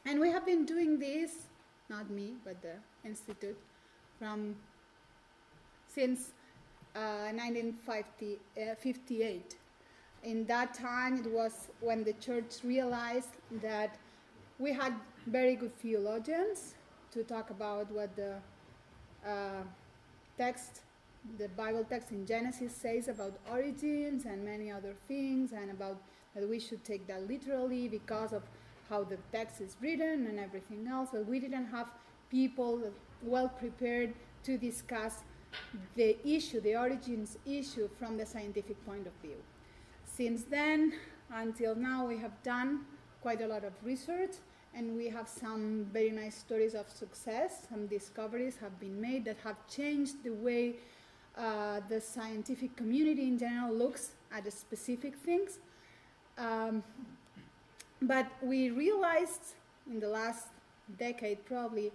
And we have been doing this, not me, but the Institute, since 1958. In that time, it was when the church realized that we had very good theologians to talk about what the text, the Bible text in Genesis says about origins and many other things, and about that we should take that literally because of how the text is written and everything else. But we didn't have people well prepared to discuss the issue, the origins issue, from the scientific point of view. Since then until now, we have done quite a lot of research, and we have some very nice stories of success. Some discoveries have been made that have changed the way the scientific community in general looks at specific things. But we realized in the last decade probably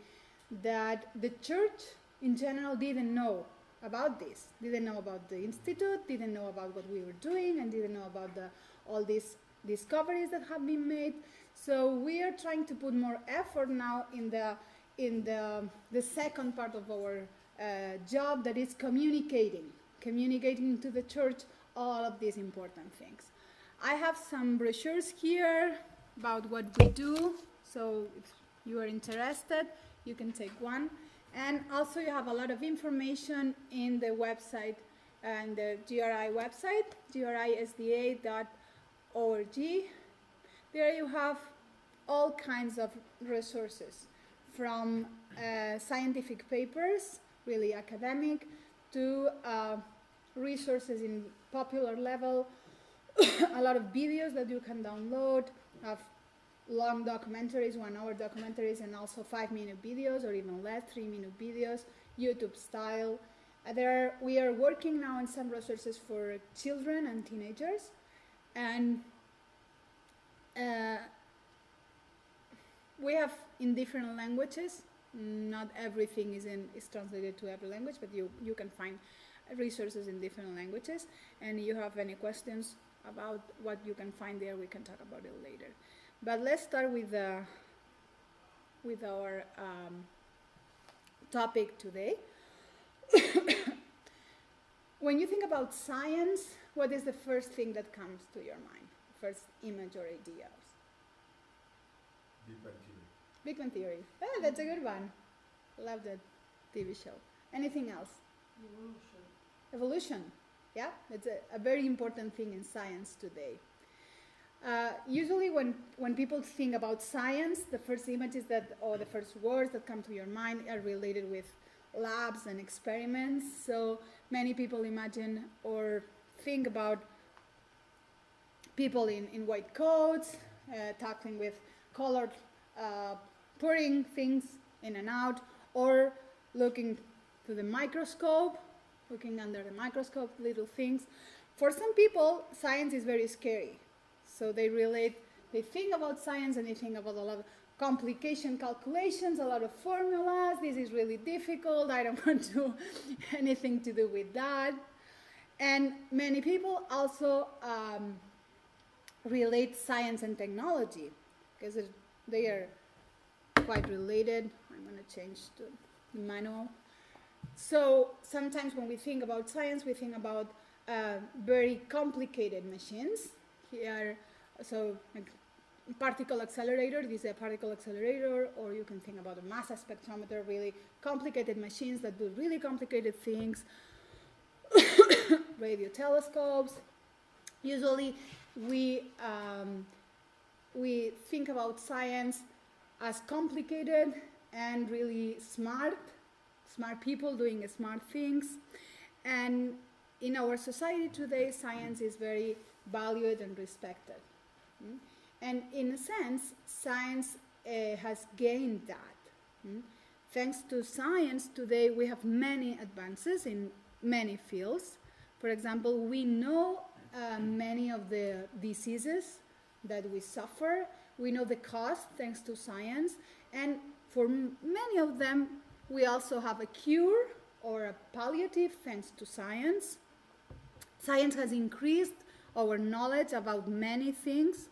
that the church in general didn't know about this, didn't know about the institute, didn't know about what we were doing, and didn't know about all these discoveries that have been made. So we are trying to put more effort now in the second part of our job, that is communicating to the church all of these important things. I have some brochures here about what we do, so if you are interested, you can take one. And also you have a lot of information in the website, and the GRI website, grisda.org. There you have all kinds of resources, from scientific papers, really academic, to resources in popular level, a lot of videos that you can download, have long documentaries, 1 hour documentaries, and also 5-minute videos, or even less, 3-minute videos, YouTube style. We are working now on some resources for children and teenagers, and we have in different languages. Not everything is translated to every language, but you can find resources in different languages. And you have any questions about what you can find there, we can talk about it later. But let's start with our topic today. When you think about science, what is the first thing that comes to your mind? First image or ideas? Big Bang Theory. Big Bang Theory. Oh, that's a good one. Love that TV show. Anything else? Evolution. Yeah, that's a very important thing in science today. Usually when people think about science, the first images or the first words that come to your mind are related with labs and experiments. So many people imagine or think about people in white coats, tackling with colored, pouring things in and out, or looking to the microscope, looking under the microscope, little things. For some people, science is very scary. So they think about science and they think about a lot of complication calculations, a lot of formulas. This is really difficult. I don't want to anything to do with that. And many people also relate science and technology, because they are quite related. I'm going to change to the manual. So sometimes when we think about science, we think about very complicated machines. Here, so like particle accelerator, this is a particle accelerator, or you can think about a mass spectrometer, really complicated machines that do really complicated things. Radio telescopes. Usually we think about science as complicated and really smart people doing smart things. And in our society today, science is very valued and respected. And in a sense, science has gained that. Thanks to science today, we have many advances in many fields. For example, we know many of the diseases that we suffer. We know the cause thanks to science. And for many of them, we also have a cure or a palliative thanks to science. Science has increased our knowledge about many things.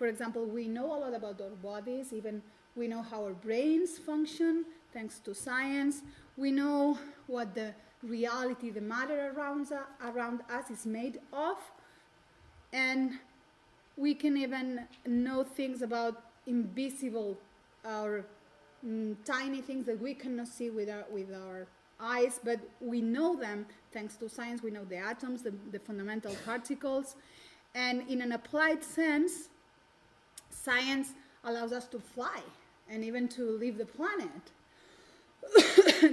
For example, we know a lot about our bodies, even we know how our brains function thanks to science. We know what the reality, the matter around us is made of. And we can even know things about invisible or tiny things that we cannot see with our eyes, but we know them thanks to science. We know the atoms, the fundamental particles. And in an applied sense, science allows us to fly and even to leave the planet.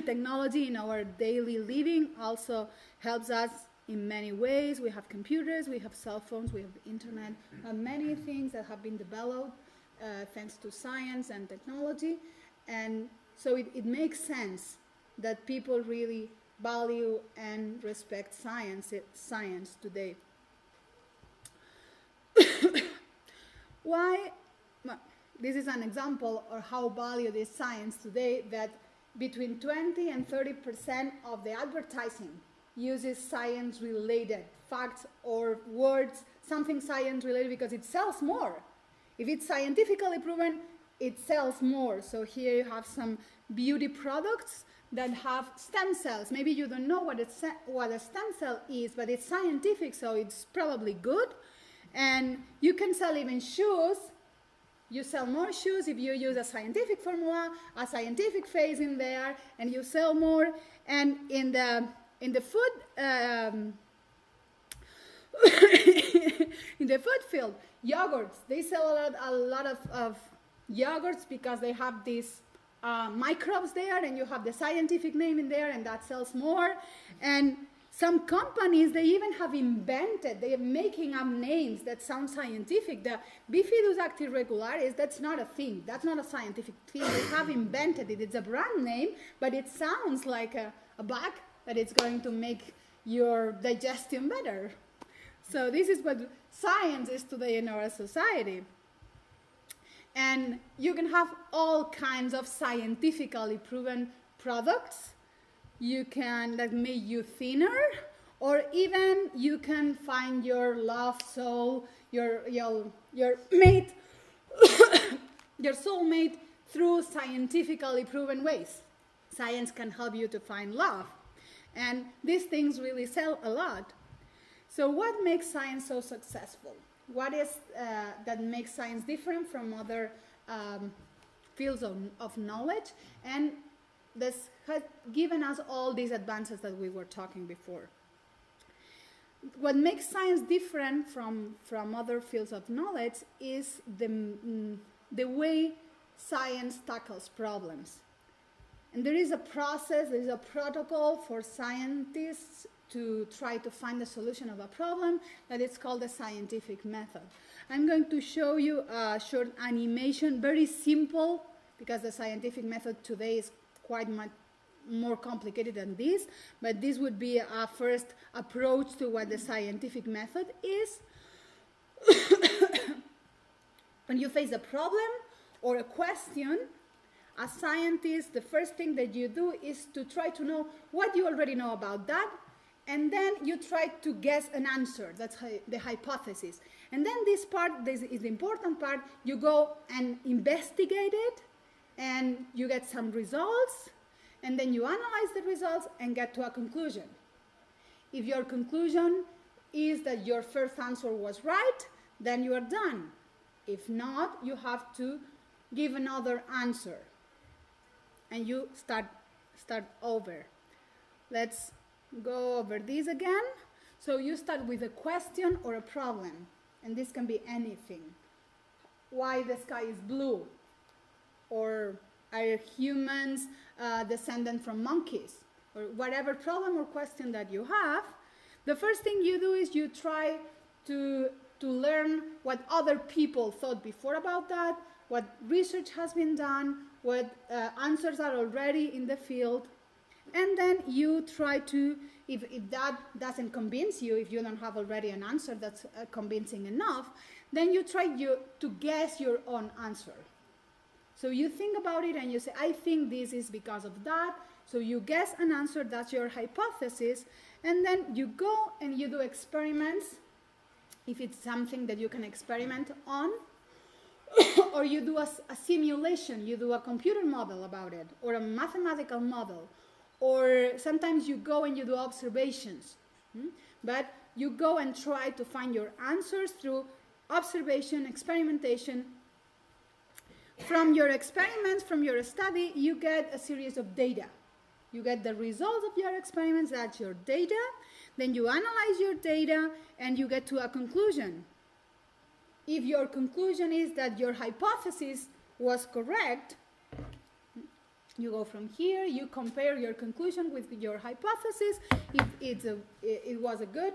Technology in our daily living also helps us in many ways. We have computers, we have cell phones, we have the internet, many things that have been developed thanks to science and technology. And so it makes sense that people really value and respect science today. Why? Well, this is an example of how valued is science today, that between 20 and 30% of the advertising uses science-related facts or words, something science-related, because it sells more. If it's scientifically proven, it sells more. So here you have some beauty products that have stem cells. Maybe you don't know what a stem cell is, but it's scientific, so it's probably good. And you can sell even shoes. You sell more shoes if you use a scientific formula, a scientific phase in there, and you sell more. And in the food in the food field, yogurts, they sell a lot of yogurts because they have these microbes there, and you have the scientific name in there, and that sells more. And some companies, they even have invented, they are making up names that sound scientific. The Bifidus actiregularis, that's not a thing. That's not a scientific thing. They have invented it. It's a brand name, but it sounds like a bug that it's going to make your digestion better. So this is what science is today in our society. And you can have all kinds of scientifically proven products. You can, that make you thinner, or even you can find your love soul, your mate, your soulmate through scientifically proven ways. Science can help you to find love. And these things really sell a lot. So what makes science so successful? What is that makes science different from other fields of knowledge? And this has given us all these advances that we were talking before. What makes science different from other fields of knowledge is the way science tackles problems. And there is a process, there is a protocol for scientists to try to find the solution of a problem that is called the scientific method. I'm going to show you a short animation, very simple, because the scientific method today is quite much more complicated than this, but this would be a first approach to what the scientific method is. When you face a problem or a question, as scientists, the first thing that you do is to try to know what you already know about that, and then you try to guess an answer. That's the hypothesis. And then this part, this is the important part, you go and investigate it, and you get some results, and then you analyze the results and get to a conclusion. If your conclusion is that your first answer was right, then you are done. If not, you have to give another answer. And you start over. Let's go over this again. So you start with a question or a problem. And this can be anything. Why the sky is blue? Or are humans descendant from monkeys? Or whatever problem or question that you have, the first thing you do is you try to learn what other people thought before about that, what research has been done, what answers are already in the field, and then you try to, if that doesn't convince you, if you don't have already an answer that's convincing enough, then you try to guess your own answer. So you think about it and you say, I think this is because of that. So you guess an answer, that's your hypothesis, and then you go and you do experiments, if it's something that you can experiment on, or you do a simulation, you do a computer model about it, or a mathematical model, or sometimes you go and you do observations. But you go and try to find your answers through observation, experimentation. From your experiments, from your study, you get a series of data. You get the results of your experiments, that's your data. Then you analyze your data and you get to a conclusion. If your conclusion is that your hypothesis was correct, you go from here, you compare your conclusion with your hypothesis. If it was a good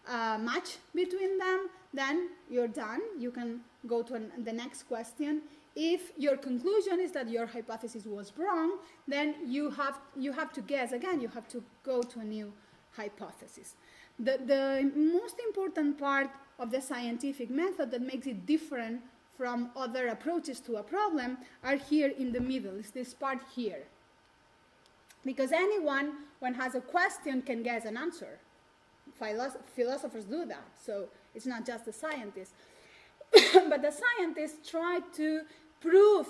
match between them, then you're done. You can go to the next question. If your conclusion is that your hypothesis was wrong, then you have to guess again. You have to go to a new hypothesis. The most important part of the scientific method that makes it different from other approaches to a problem are here in the middle. It's this part here. Because anyone, when has a question, can guess an answer. Philosophers do that, so it's not just the scientists. But the scientists try to prove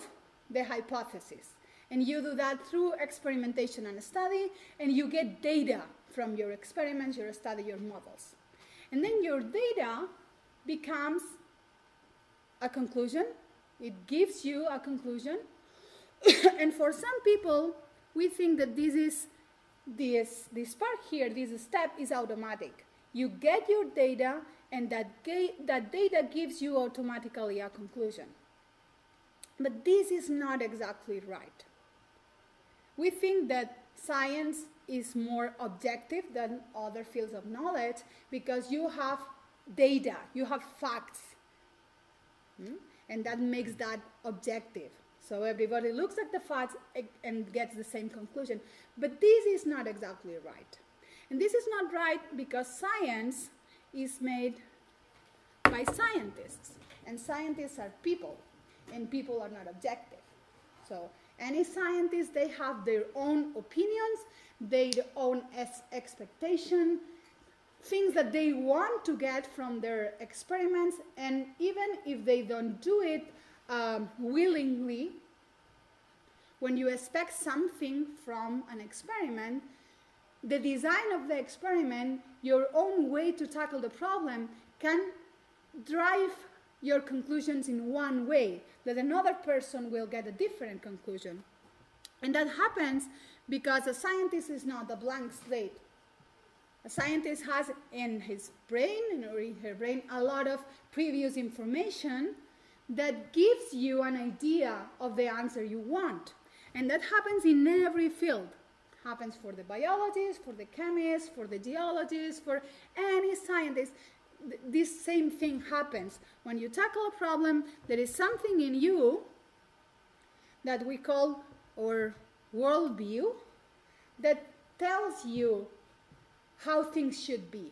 the hypothesis. And you do that through experimentation and study, and you get data from your experiments, your study, your models. And then your data becomes a conclusion. It gives you a conclusion. And for some people, we think that this part here, this step is automatic. You get your data, and that data gives you automatically a conclusion. But this is not exactly right. We think that science is more objective than other fields of knowledge because you have data, you have facts. And that makes that objective. So everybody looks at the facts and gets the same conclusion. But this is not exactly right. And this is not right because science is made by scientists. And scientists are people. And people are not objective. So any scientist, they have their own opinions, their own expectation, things that they want to get from their experiments, and even if they don't do it willingly, when you expect something from an experiment, the design of the experiment, your own way to tackle the problem, can drive your conclusions in one way, that another person will get a different conclusion. And that happens because a scientist is not a blank slate. A scientist has in his brain or in her brain a lot of previous information that gives you an idea of the answer you want. And that happens in every field. It happens for the biologists, for the chemists, for the geologists, for any scientist. This same thing happens. When you tackle a problem, there is something in you that we call our worldview that tells you how things should be.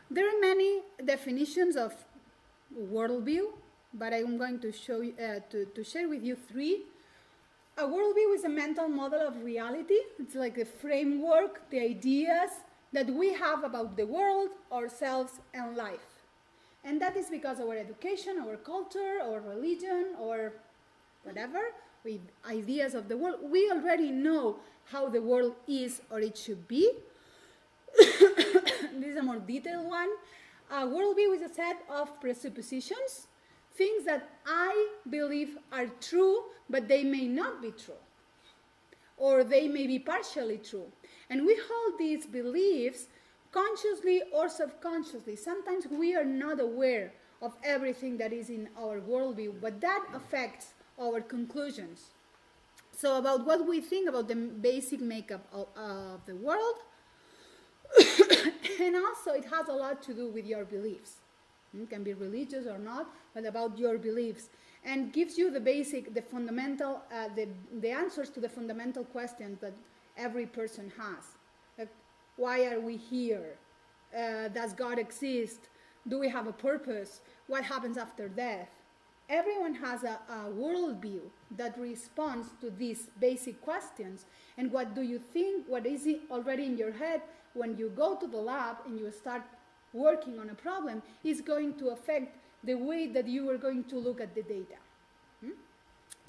There are many definitions of worldview, but I'm going to show you, to share with you three. A worldview is a mental model of reality. It's like a framework, the ideas that we have about the world, ourselves, and life. And that is because our education, our culture, our religion, or whatever, with ideas of the world, we already know how the world is or it should be. This is a more detailed one. A worldview is a set of presuppositions, things that I believe are true, but they may not be true, or they may be partially true. And we hold these beliefs consciously or subconsciously. Sometimes we are not aware of everything that is in our worldview, but that affects our conclusions. So about what we think about the basic makeup of the world, and also it has a lot to do with your beliefs. It can be religious or not, but about your beliefs. And gives you the fundamental, the answers to the fundamental questions that every person has. Like, why are we here? Does God exist? Do we have a purpose? What happens after death? Everyone has a worldview that responds to these basic questions. And what do you think, what is already in your head when you go to the lab and you start working on a problem is going to affect the way that you are going to look at the data.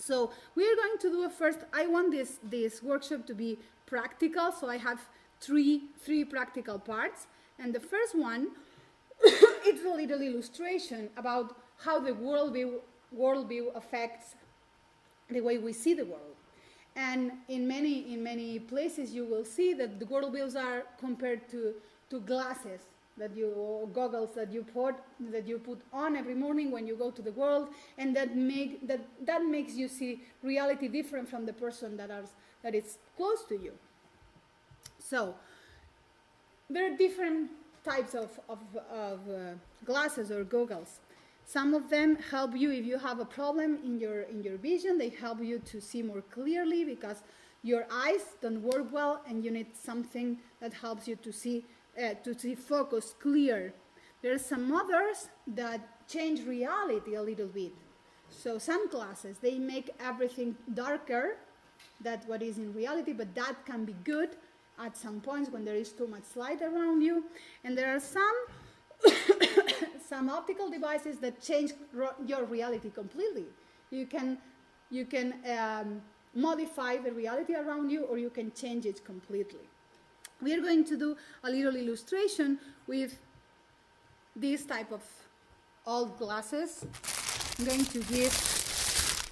So we are going to do a first, I want this workshop to be practical, so I have three practical parts. And the first one, it's a little illustration about how the worldview affects the way we see the world. And in many places you will see that the worldviews are compared to glasses that or goggles that you put on every morning when you go to the world, and that makes you see reality different from the person that is close to you. So there are different types of glasses or goggles. Some of them help you if you have a problem in your vision. They help you to see more clearly because your eyes don't work well, and you need something that helps you to see focus clear. There are some others that change reality a little bit. So some glasses, they make everything darker than what is in reality, but that can be good at some points when there is too much light around you. And there are some optical devices that change your reality completely. You can modify the reality around you, or you can change it completely. We are going to do a little illustration with this type of old glasses. I'm going to give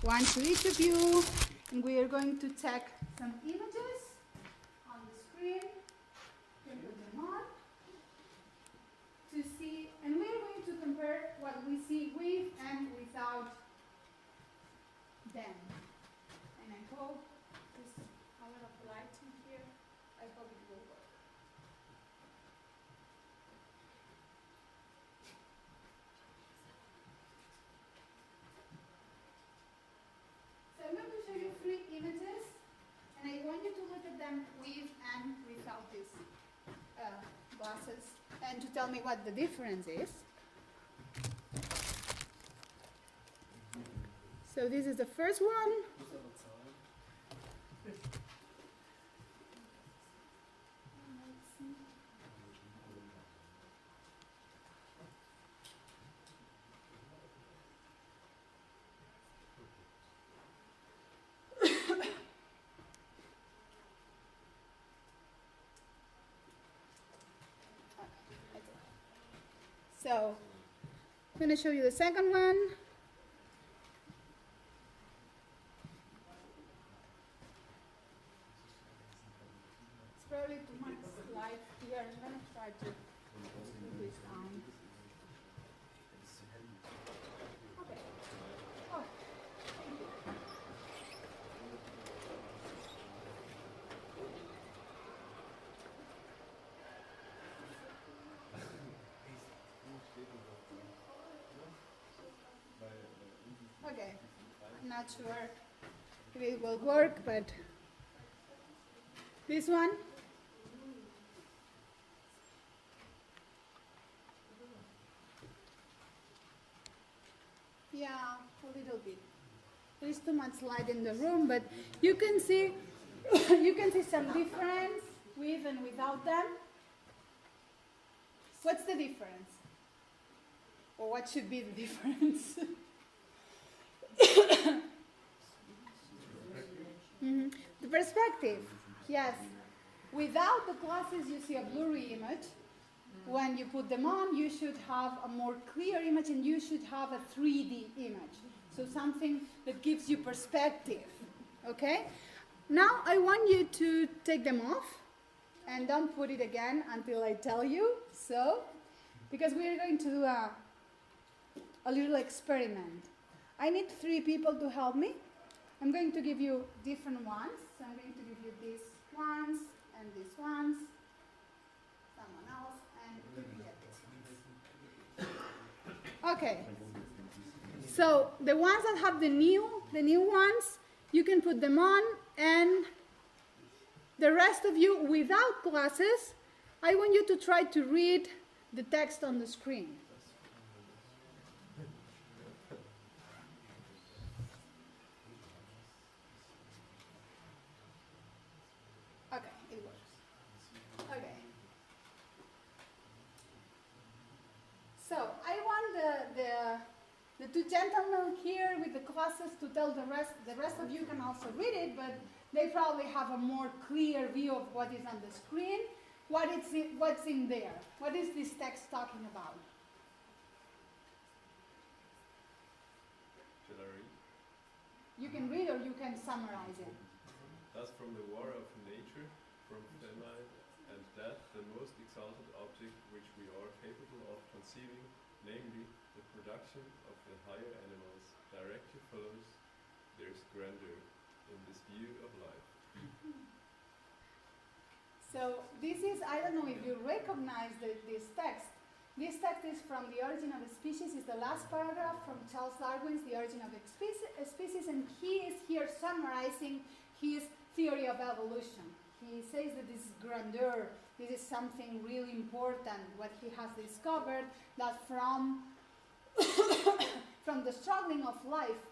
one to each of you, and we are going to check some images on the screen. You can put them on to see, and we are going to compare what we see with and without them. And I hope this color of light in here, I hope it will work. So I'm going to show you 3 images, and I want you to look at them with and without these glasses, and to tell me what the difference is. So this is the first one. So I'm going to show you the second one. It's probably too much light here. I'm going to try to put this down. Okay. Oh. Okay, I'm not sure if it will work, but this one. Yeah, a little bit. There is too much light in the room, but you can see some difference with and without them. What's the difference? Or what should be the difference? The perspective, yes. Without the glasses, you see a blurry image. When you put them on, you should have a more clear image, and you should have a 3D image. So something that gives you perspective, okay? Now I want you to take them off, and don't put it again until I tell you. So, because we are going to do a little experiment. I need 3 people to help me. I'm going to give you different ones. So I'm going to give you these ones and these ones. Someone else, and you can get these ones. Okay. So the ones that have the new ones, you can put them on, and the rest of you without glasses, I want you to try to read the text on the screen. Okay, it works. Okay. So I want the two gentlemen here with the glasses to tell the rest of you can also read it, but they probably have a more clear view of what is on the screen. What's in there? What is this text talking about? Shall I read? You can read or you can summarize it. Thus from the war of nature, from famine and death, the most exalted object which we are capable of conceiving, namely the production of the higher animals, directly follows their grandeur in this view of life. So this is, I don't know if you recognize this text. This text is from The Origin of a Species, is the last paragraph from Charles Darwin's The Origin of a Species, and he is here summarizing his theory of evolution. He says that this is grandeur, this is something really important, what he has discovered, that from the struggling of life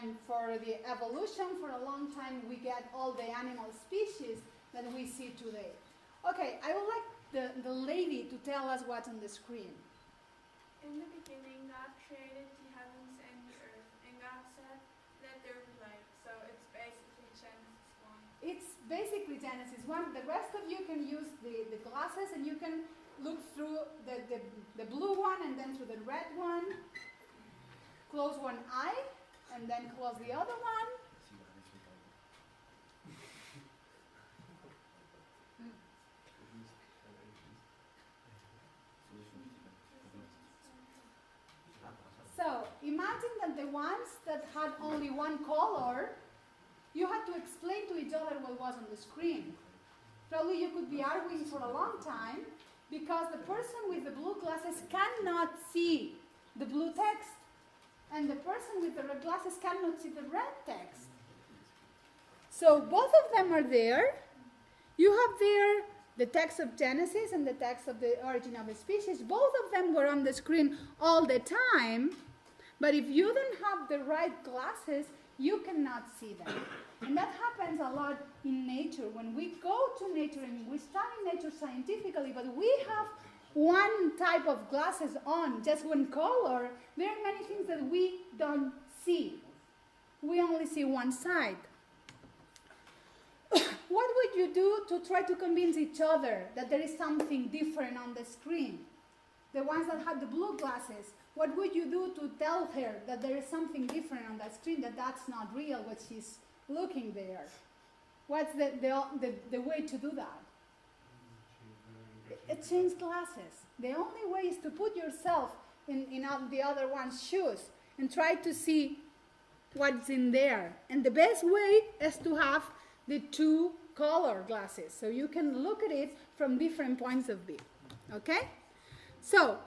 and for the evolution for a long time, we get all the animal species that we see today. Okay, I would like the lady to tell us what's on the screen. In the beginning, God created the heavens and the earth, and God said, "Let there be light." So it's basically Genesis 1. It's basically Genesis 1. The rest of you can use the glasses and you can look through the blue one and then through the red one. Close one eye and then close the other one. So imagine that the ones that had only one color, you had to explain to each other what was on the screen. Probably you could be arguing for a long time because the person with the blue glasses cannot see the blue text and the person with the red glasses cannot see the red text. So both of them are there. You have there the text of Genesis and the text of the Origin of a Species. Both of them were on the screen all the time, but if you don't have the right glasses, you cannot see them. And that happens a lot in nature. When we go to nature and we study nature scientifically, but we have one type of glasses on, just one color, there are many things that we don't see. We only see one side. What would you do to try to convince each other that there is something different on the screen? The ones that had the blue glasses, what would you do to tell her that there is something different on that screen, that that's not real, what she's looking there? What's the way to do that? Change glasses. The only way is to put yourself in the other one's shoes and try to see what's in there. And the best way is to have the two color glasses, so you can look at it from different points of view. Okay? So,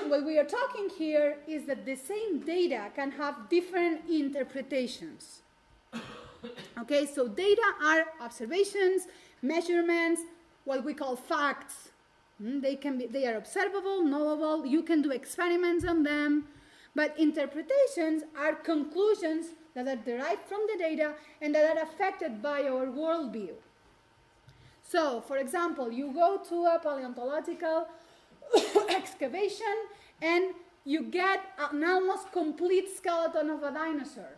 what we are talking here is that the same data can have different interpretations. Okay, so data are observations, measurements, what we call facts. They are observable, knowable, you can do experiments on them, but interpretations are conclusions that are derived from the data and that are affected by our worldview. So, for example, you go to a paleontological excavation and you get an almost complete skeleton of a dinosaur.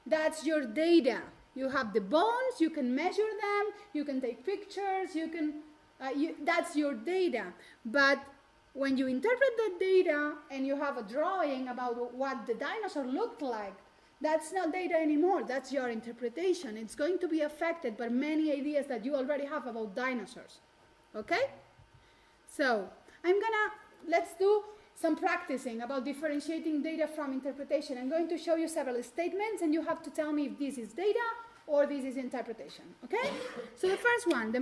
That's your data. You have the bones, you can measure them, you can take pictures, that's your data. But when you interpret that data and you have a drawing about what the dinosaur looked like, that's not data anymore, that's your interpretation. It's going to be affected by many ideas that you already have about dinosaurs. Okay? So, let's do some practicing about differentiating data from interpretation. I'm going to show you several statements and you have to tell me if this is data or this is interpretation. Okay? So the first one, the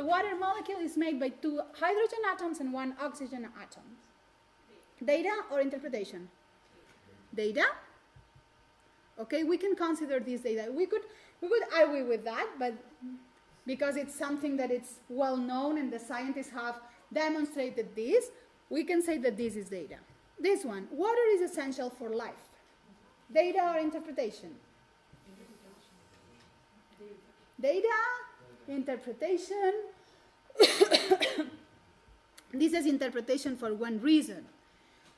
water molecule is made by 2 hydrogen atoms and 1 oxygen atom. Data or interpretation? Data. Okay, we can consider this data. We could argue with that, but because it's something that it's well known and the scientists have demonstrated this, we can say that this is data. This one, water is essential for life. Data or interpretation? Data, interpretation. This is interpretation for one reason.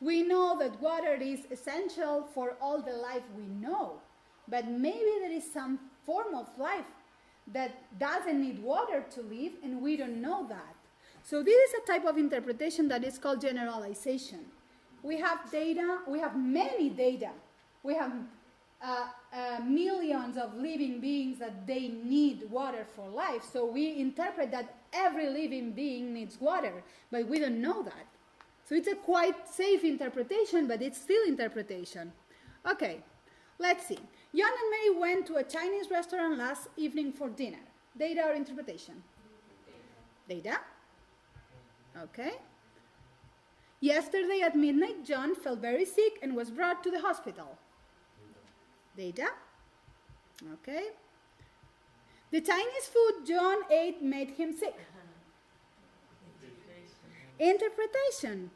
We know that water is essential for all the life we know, but maybe there is some form of life that doesn't need water to live, and we don't know that. So this is a type of interpretation that is called generalization. We have data, we have many data. We have millions of living beings that they need water for life. So we interpret that every living being needs water, but we don't know that. So it's a quite safe interpretation, but it's still interpretation. Okay, let's see. John and Mary went to a Chinese restaurant last evening for dinner. Data or interpretation? Data. Okay. Yesterday at midnight, John felt very sick and was brought to the hospital. Data. Okay. The Chinese food John ate made him sick. Interpretation.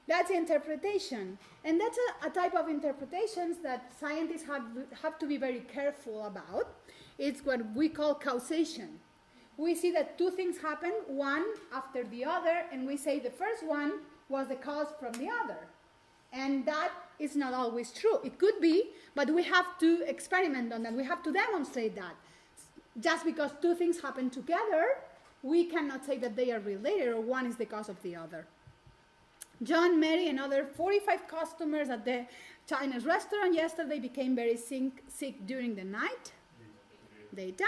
That's interpretation. And that's a type of interpretations that scientists have to be very careful about. It's what we call causation. We see that two things happen, one after the other, and we say the first one was the cause from the other. And that is not always true. It could be, but we have to experiment on that. We have to demonstrate that. Just because two things happen together, we cannot say that they are related or one is the cause of the other. John, Mary, and other 45 customers at the Chinese restaurant yesterday became very sick during the night. Data.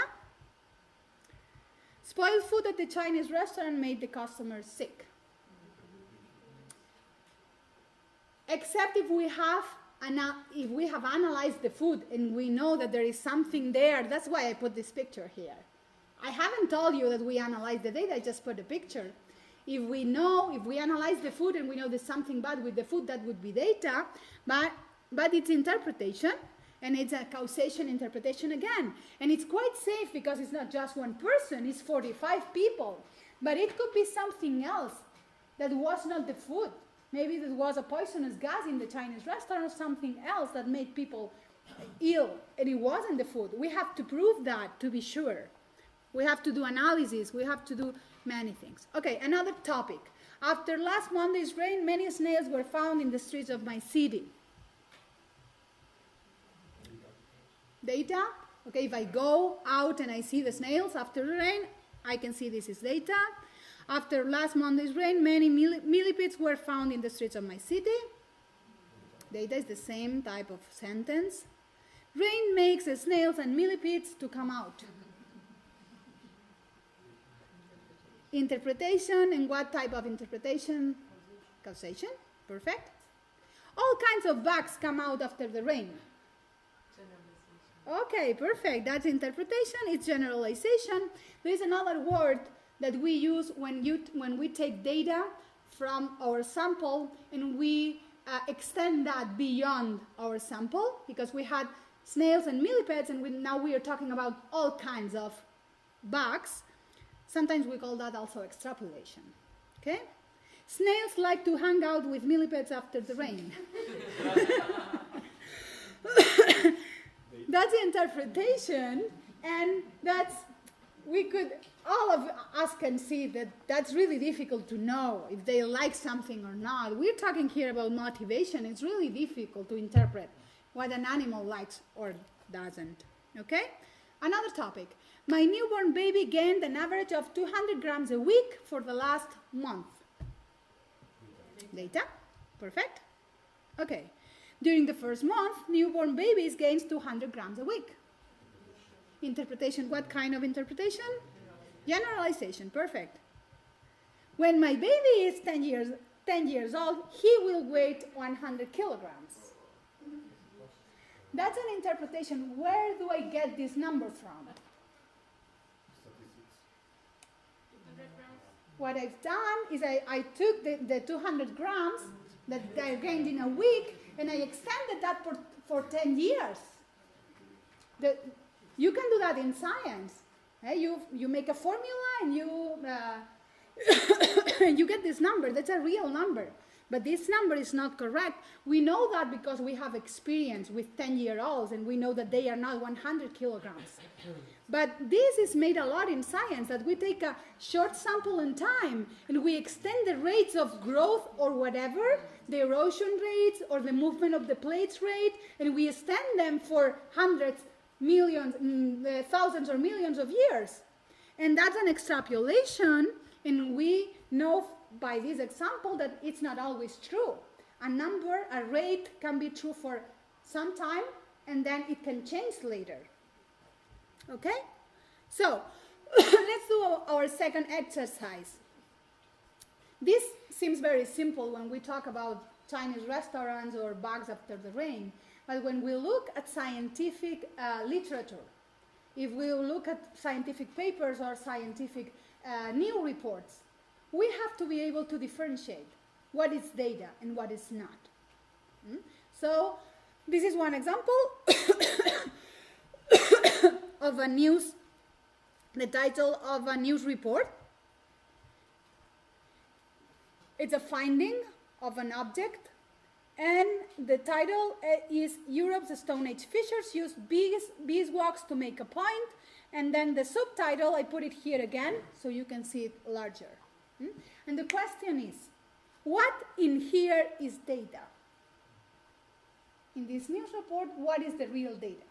Spoiled food at the Chinese restaurant made the customers sick. Except if we have analyzed the food and we know that there is something there. That's why I put this picture here. I haven't told you that we analyzed the data, I just put a picture. If we analyze the food and we know there's something bad with the food, that would be data, but it's interpretation, and it's a causation interpretation again. And it's quite safe because it's not just one person, it's 45 people. But it could be something else that was not the food. Maybe there was a poisonous gas in the Chinese restaurant or something else that made people ill, and it wasn't the food. We have to prove that to be sure. We have to do analysis. We have to do many things. Okay, another topic. After last Monday's rain, many snails were found in the streets of my city. Data. Okay, if I go out and I see the snails after the rain, I can see this is data. After last Monday's rain, many millipedes were found in the streets of my city. Data is the same type of sentence. Rain makes the snails and millipedes to come out. Interpretation, and what type of interpretation? Causation. Perfect. All kinds of bugs come out after the rain. Okay, perfect. That's interpretation. It's generalization. There is another word that we use when we take data from our sample and we extend that beyond our sample, because we had snails and millipedes, and now we are talking about all kinds of bugs. Sometimes we call that also extrapolation. Okay? Snails like to hang out with millipedes after the rain. That's the interpretation, and all of us can see that that's really difficult to know if they like something or not. We're talking here about motivation. It's really difficult to interpret what an animal likes or doesn't. Okay? Another topic. My newborn baby gained an average of 200 grams a week for the last month. Data? Perfect. Okay. During the first month, newborn babies gain 200 grams a week. Interpretation. What kind of interpretation? Generalization. Perfect. When my baby is 10 years old, he will weigh 100 kilograms. That's an interpretation. Where do I get this number from? What I've done is I took the 200 grams that I gained in a week, and I extended that for 10 years. You can do that in science. You make a formula and you get this number. That's a real number. But this number is not correct. We know that because we have experience with 10-year-olds, and we know that they are not 100 kilograms. But this is made a lot in science, that we take a short sample in time and we extend the rates of growth or whatever, the erosion rates or the movement of the plates rate, and we extend them for hundreds, millions, thousands or millions of years. And that's an extrapolation, and we know by this example that it's not always true. A number, a rate can be true for some time, and then it can change later. Okay? So, let's do our second exercise. This seems very simple when we talk about Chinese restaurants or bugs after the rain, but when we look at scientific literature, if we look at scientific papers or scientific new reports, we have to be able to differentiate what is data and what is not. So, this is one example of a news, the title of a news report. It's a finding of an object, and the title is Europe's Stone Age fissures use beeswax to make a point, and then the subtitle, I put it here again so you can see it larger. And the question is, what in here is data? In this news report, what is the real data?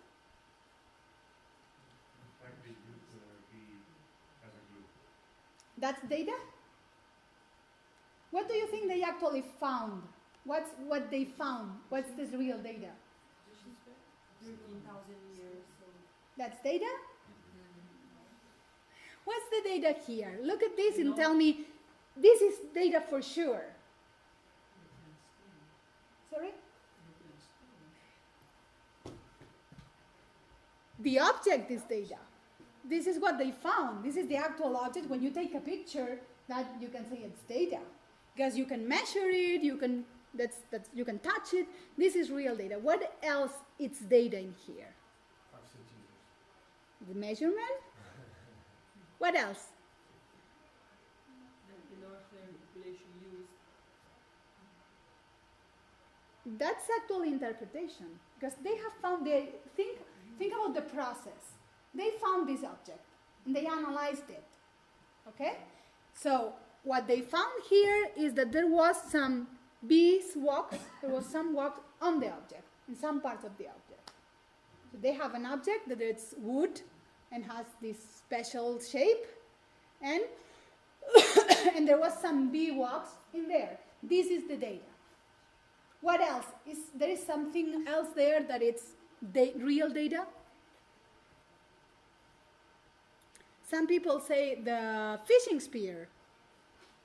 That's data? What do you think they actually found? What's what they found? What's this real data? 13,000 years. That's data? What's the data here? Look at this and tell me, this is data for sure. Sorry? The object is data. This is what they found. This is the actual object. When you take a picture, that you can say it's data, because you can measure it, you can you can touch it. This is real data. What else is data in here? 5 centimeters. The measurement. What else? The northern population used. That's actually interpretation, because they have found, think about the process. They found this object and they analyzed it. Okay? So what they found here is that there was some beeswax, there was some wax on the object, in some parts of the object. So they have an object that it's wood and has this special shape, and and there was some beeswax in there. This is the data. What else? There is something else there that it's real data? Some people say the fishing spear.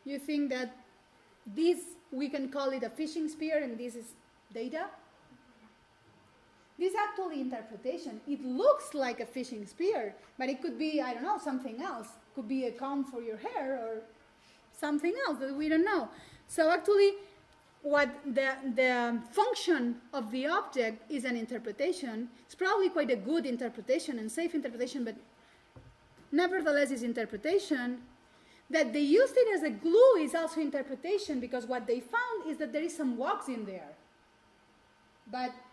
You think that this, we can call it a fishing spear and this is data? This is actually interpretation. It looks like a fishing spear, but it could be, I don't know, something else. It could be a comb for your hair or something else that we don't know. So actually, what the function of the object is an interpretation. It's probably quite a good interpretation and safe interpretation, but nevertheless is interpretation. That they used it as a glue is also interpretation, because what they found is that there is some wax in there.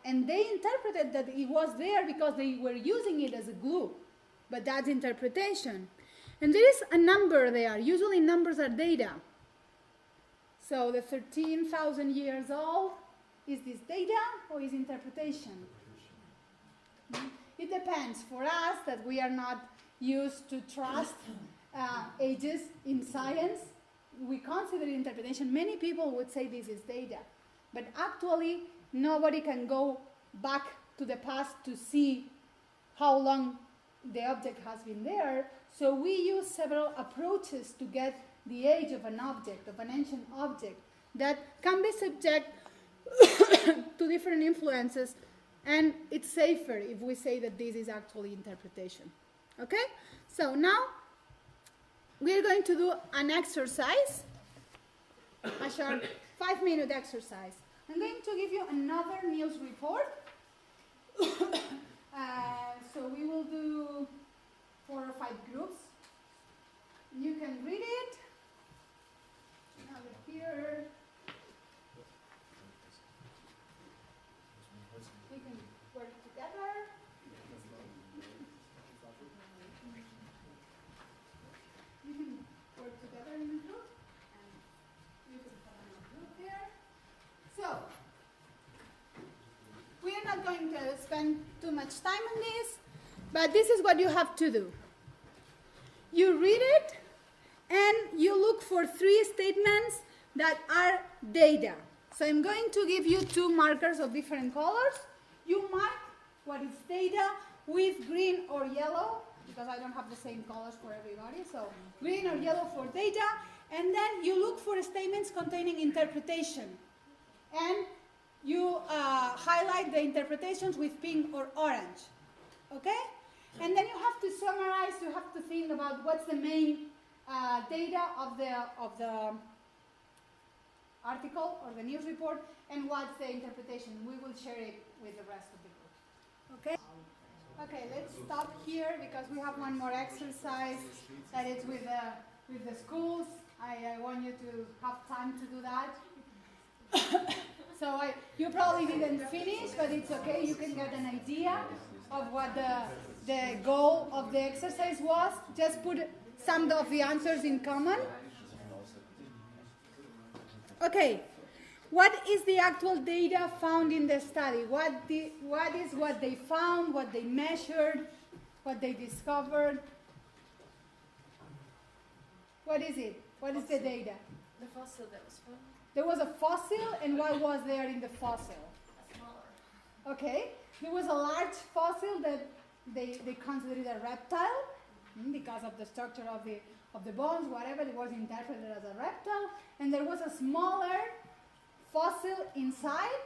And they interpreted that it was there because they were using it as a glue. But that's interpretation. And there is a number there. Usually numbers are data. So the 13,000 years old, is this data or is interpretation? It depends. For us, that we are not used to trust ages in science, we consider it interpretation. Many people would say this is data. But actually, nobody can go back to the past to see how long the object has been there. So we use several approaches to get the age of an object, of an ancient object, that can be subject to different influences, and it's safer if we say that this is actually interpretation. Okay? So now we're going to do an exercise, a short 5-minute exercise. I'm going to give you another news report. So we will do 4 or 5 groups. You can read it. Have it here. spend too much time on this, but this is what you have to do. You read it, and you look for 3 statements that are data. So I'm going to give you 2 markers of different colors. You mark what is data with green or yellow, because I don't have the same colors for everybody, so green or yellow for data, and then you look for statements containing interpretation. And you highlight the interpretations with pink or orange, okay? And then you have to summarize, you have to think about what's the main data of the article or the news report, and what's the interpretation. We will share it with the rest of the group, okay? Okay, let's stop here because we have one more exercise that is with the schools. I want you to have time to do that. So you probably didn't finish, but it's okay. You can get an idea of what the goal of the exercise was. Just put some of the answers in common. Okay, what is the actual data found in the study? What is what they found, what they measured, what they discovered? What is it? What is the data? The fossil that was found. There was a fossil, and what was there in the fossil? Smaller. Okay, there was a large fossil that they considered a reptile because of the structure of the bones, whatever, it was interpreted as a reptile, and there was a smaller fossil inside,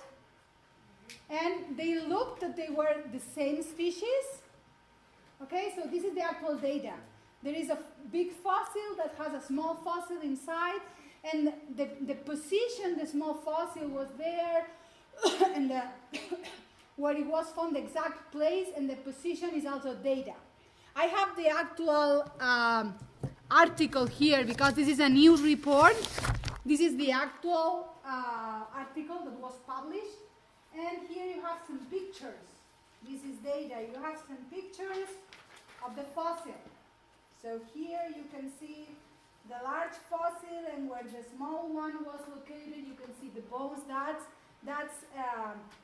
and they looked that they were the same species. Okay, so this is the actual data. There is a big fossil that has a small fossil inside, and the position the small fossil was there, and where it was found, the exact place, and the position is also data. I have the actual article here because this is a news report. This is the actual article that was published, and here you have some pictures. This is data. You have some pictures of the fossil. So here you can see the large fossil, and where the small one was located, you can see the bones. That's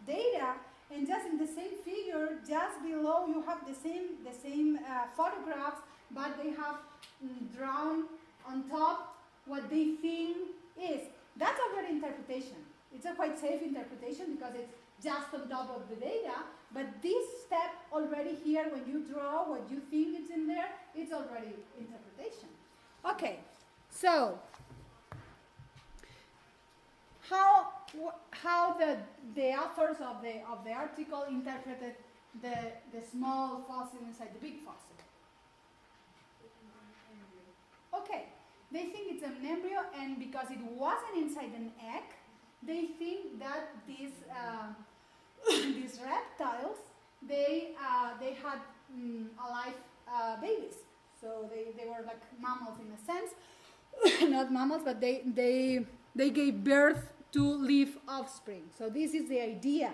data. And just in the same figure, just below, you have the same photographs, but they have drawn on top what they think is. That's already interpretation. It's a quite safe interpretation because it's just on top of the data, but this step already here, when you draw what you think is in there, it's already interpretation. Okay, so how the authors of the article interpreted the small fossil inside the big fossil. Okay, they think it's an embryo, and because it wasn't inside an egg, they think that these these reptiles they had alive babies, so they were like mammals in a sense, not mammals, but they gave birth to live offspring. So this is the idea.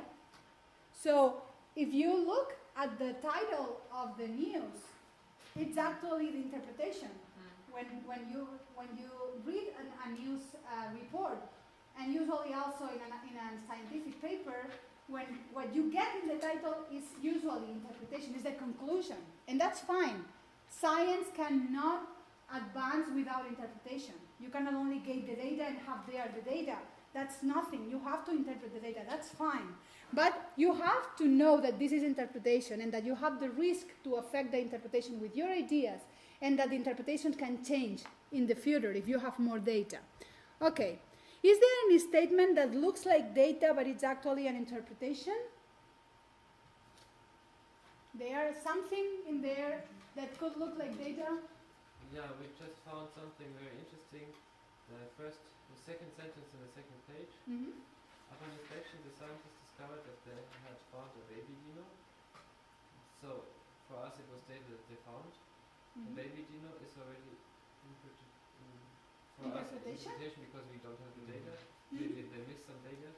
So if you look at the title of the news, it's actually the interpretation. When you read a news report, and usually also in a scientific paper, when what you get in the title is usually interpretation, is the conclusion, and that's fine. Science cannot advance without interpretation. You cannot only get the data and have there the data. That's nothing. You have to interpret the data. That's fine. But you have to know that this is interpretation, and that you have the risk to affect the interpretation with your ideas, and that the interpretation can change in the future if you have more data. Okay. Is there any statement that looks like data, but it's actually an interpretation? There is something in there that could look like data? Yeah, we just found something very interesting. The second sentence in the second page. Mm-hmm. Upon inspection, the scientists discovered that they had found a baby dino. So, for us it was data that they found. Mm-hmm. The baby dino is already inputted for us interpretation because we don't have the data. Mm-hmm. They missed some data.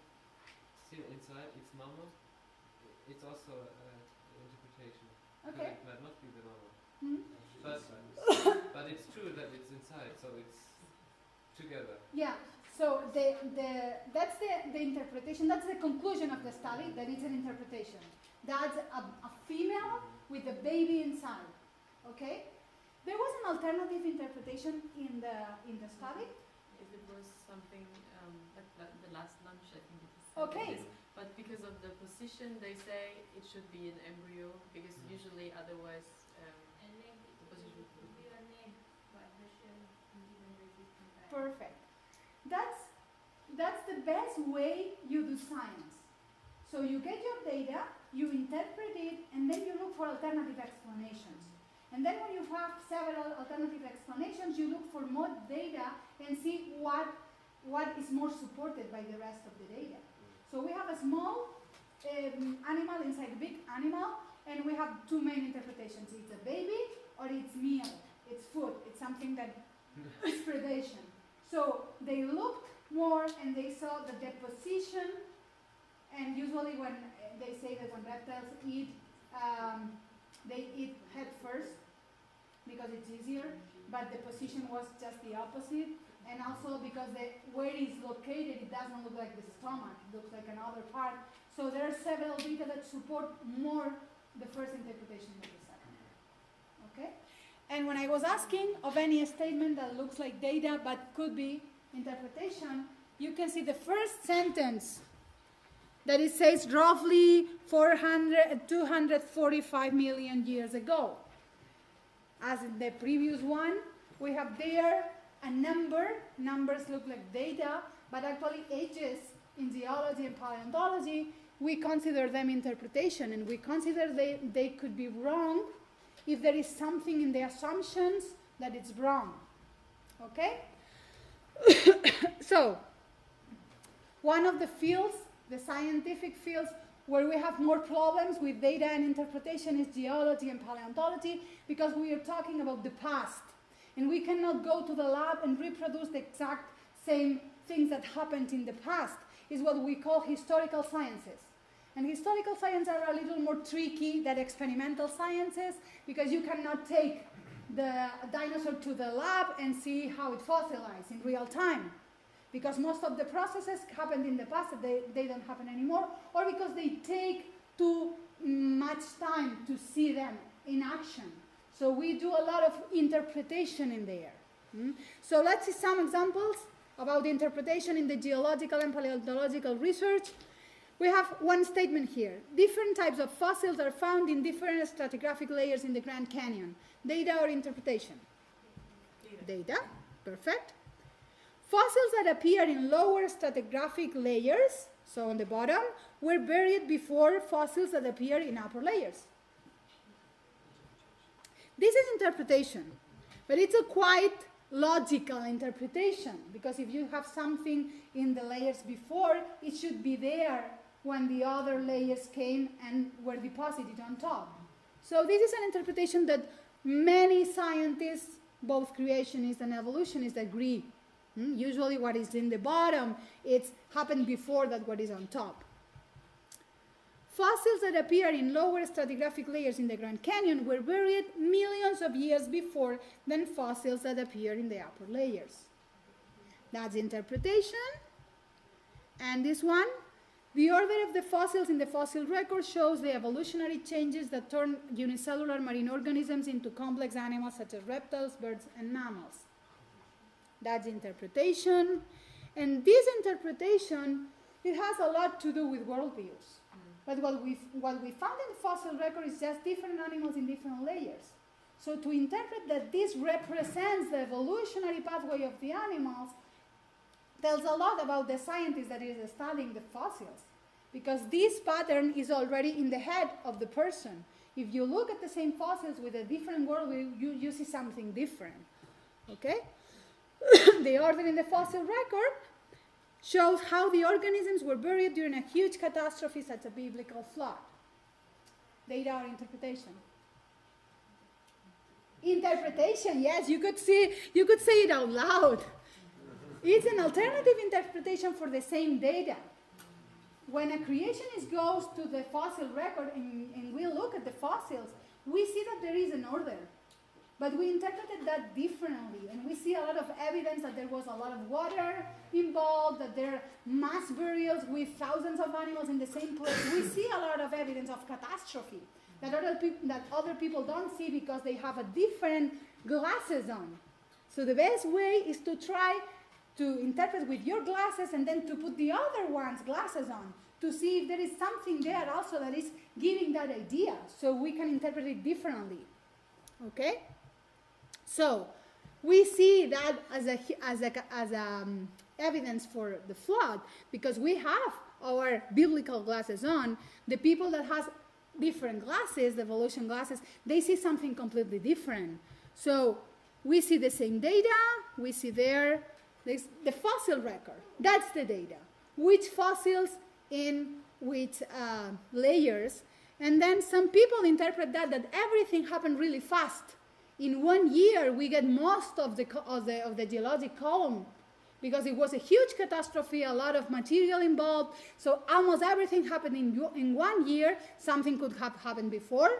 Still inside, it's mama. It's also interpretation. Okay. It might not be the mama. Mm-hmm. But it's true that it's inside, so it's together. Yeah. So that's the interpretation. That's the conclusion of the study, that it's an interpretation. That's a female with a baby inside. Okay? There was an alternative interpretation in the study. If it was something like the last lunch, I think it is. Okay. It is. But because of the position, they say it should be an embryo because usually otherwise the position would be an egg, but the shell even resistant. Perfect. That's the best way you do science. So you get your data, you interpret it, and then you look for alternative explanations. And then when you have several alternative explanations, you look for more data and see what is more supported by the rest of the data. So we have a small animal inside a big animal, and we have two main interpretations. It's a baby or it's meal, it's food, it's something that is predation. So they looked more and they saw the deposition, and usually when they say that when reptiles eat, they eat head first because it's easier, but the position was just the opposite. And also because where it's located, it doesn't look like the stomach, it looks like another part. So there are several data that support more the first interpretation than the second. Okay? And when I was asking of any statement that looks like data but could be interpretation, you can see the first sentence that it says roughly 245 million years ago. As in the previous one, we have there a number. Numbers look like data, but actually ages in geology and paleontology, we consider them interpretation, and we consider they could be wrong if there is something in the assumptions that it's wrong. Okay? So, one of the fields, the scientific fields, where we have more problems with data and interpretation is geology and paleontology, because we are talking about the past. And we cannot go to the lab and reproduce the exact same things that happened in the past. It's what we call historical sciences. And historical sciences are a little more tricky than experimental sciences, because you cannot take the dinosaur to the lab and see how it fossilized in real time. Because most of the processes happened in the past, they don't happen anymore, or because they take too much time to see them in action. So we do a lot of interpretation in there. So let's see some examples about interpretation in the geological and paleontological research. We have one statement here. Different types of fossils are found in different stratigraphic layers in the Grand Canyon. Data or interpretation? Data. Perfect. Fossils that appear in lower stratigraphic layers, so on the bottom, were buried before fossils that appear in upper layers. This is interpretation, but it's a quite logical interpretation, because if you have something in the layers before, it should be there when the other layers came and were deposited on top. So this is an interpretation that many scientists, both creationists and evolutionists, agree. Usually what is in the bottom, it's happened before that what is on top. Fossils that appear in lower stratigraphic layers in the Grand Canyon were buried millions of years before than fossils that appear in the upper layers. That's interpretation. And this one, the order of the fossils in the fossil record shows the evolutionary changes that turn unicellular marine organisms into complex animals such as reptiles, birds, and mammals. That's interpretation. And this interpretation, it has a lot to do with worldviews. But what we found in the fossil record is just different animals in different layers. So to interpret that this represents the evolutionary pathway of the animals tells a lot about the scientist that is studying the fossils. Because this pattern is already in the head of the person. If you look at the same fossils with a different worldview, you see something different. Okay? The order in the fossil record shows how the organisms were buried during a huge catastrophe such as a biblical flood. Data or interpretation? Interpretation, yes, you could say it out loud. It's an alternative interpretation for the same data. When a creationist goes to the fossil record and we look at the fossils, we see that there is an order. But we interpreted that differently, and we see a lot of evidence that there was a lot of water involved, that there are mass burials with thousands of animals in the same place. We see a lot of evidence of catastrophe that other people don't see because they have a different glasses on. So the best way is to try to interpret with your glasses and then to put the other one's glasses on to see if there is something there also that is giving that idea, so we can interpret it differently. Okay? So we see that as evidence for the flood because we have our biblical glasses on. The people that has different glasses, the evolution glasses, they see something completely different. So we see the same data. We see there the fossil record. That's the data. Which fossils in which layers, and then some people interpret that everything happened really fast. In 1 year, we get most of the geologic column because it was a huge catastrophe, a lot of material involved. So almost everything happened in 1 year. Something could have happened before,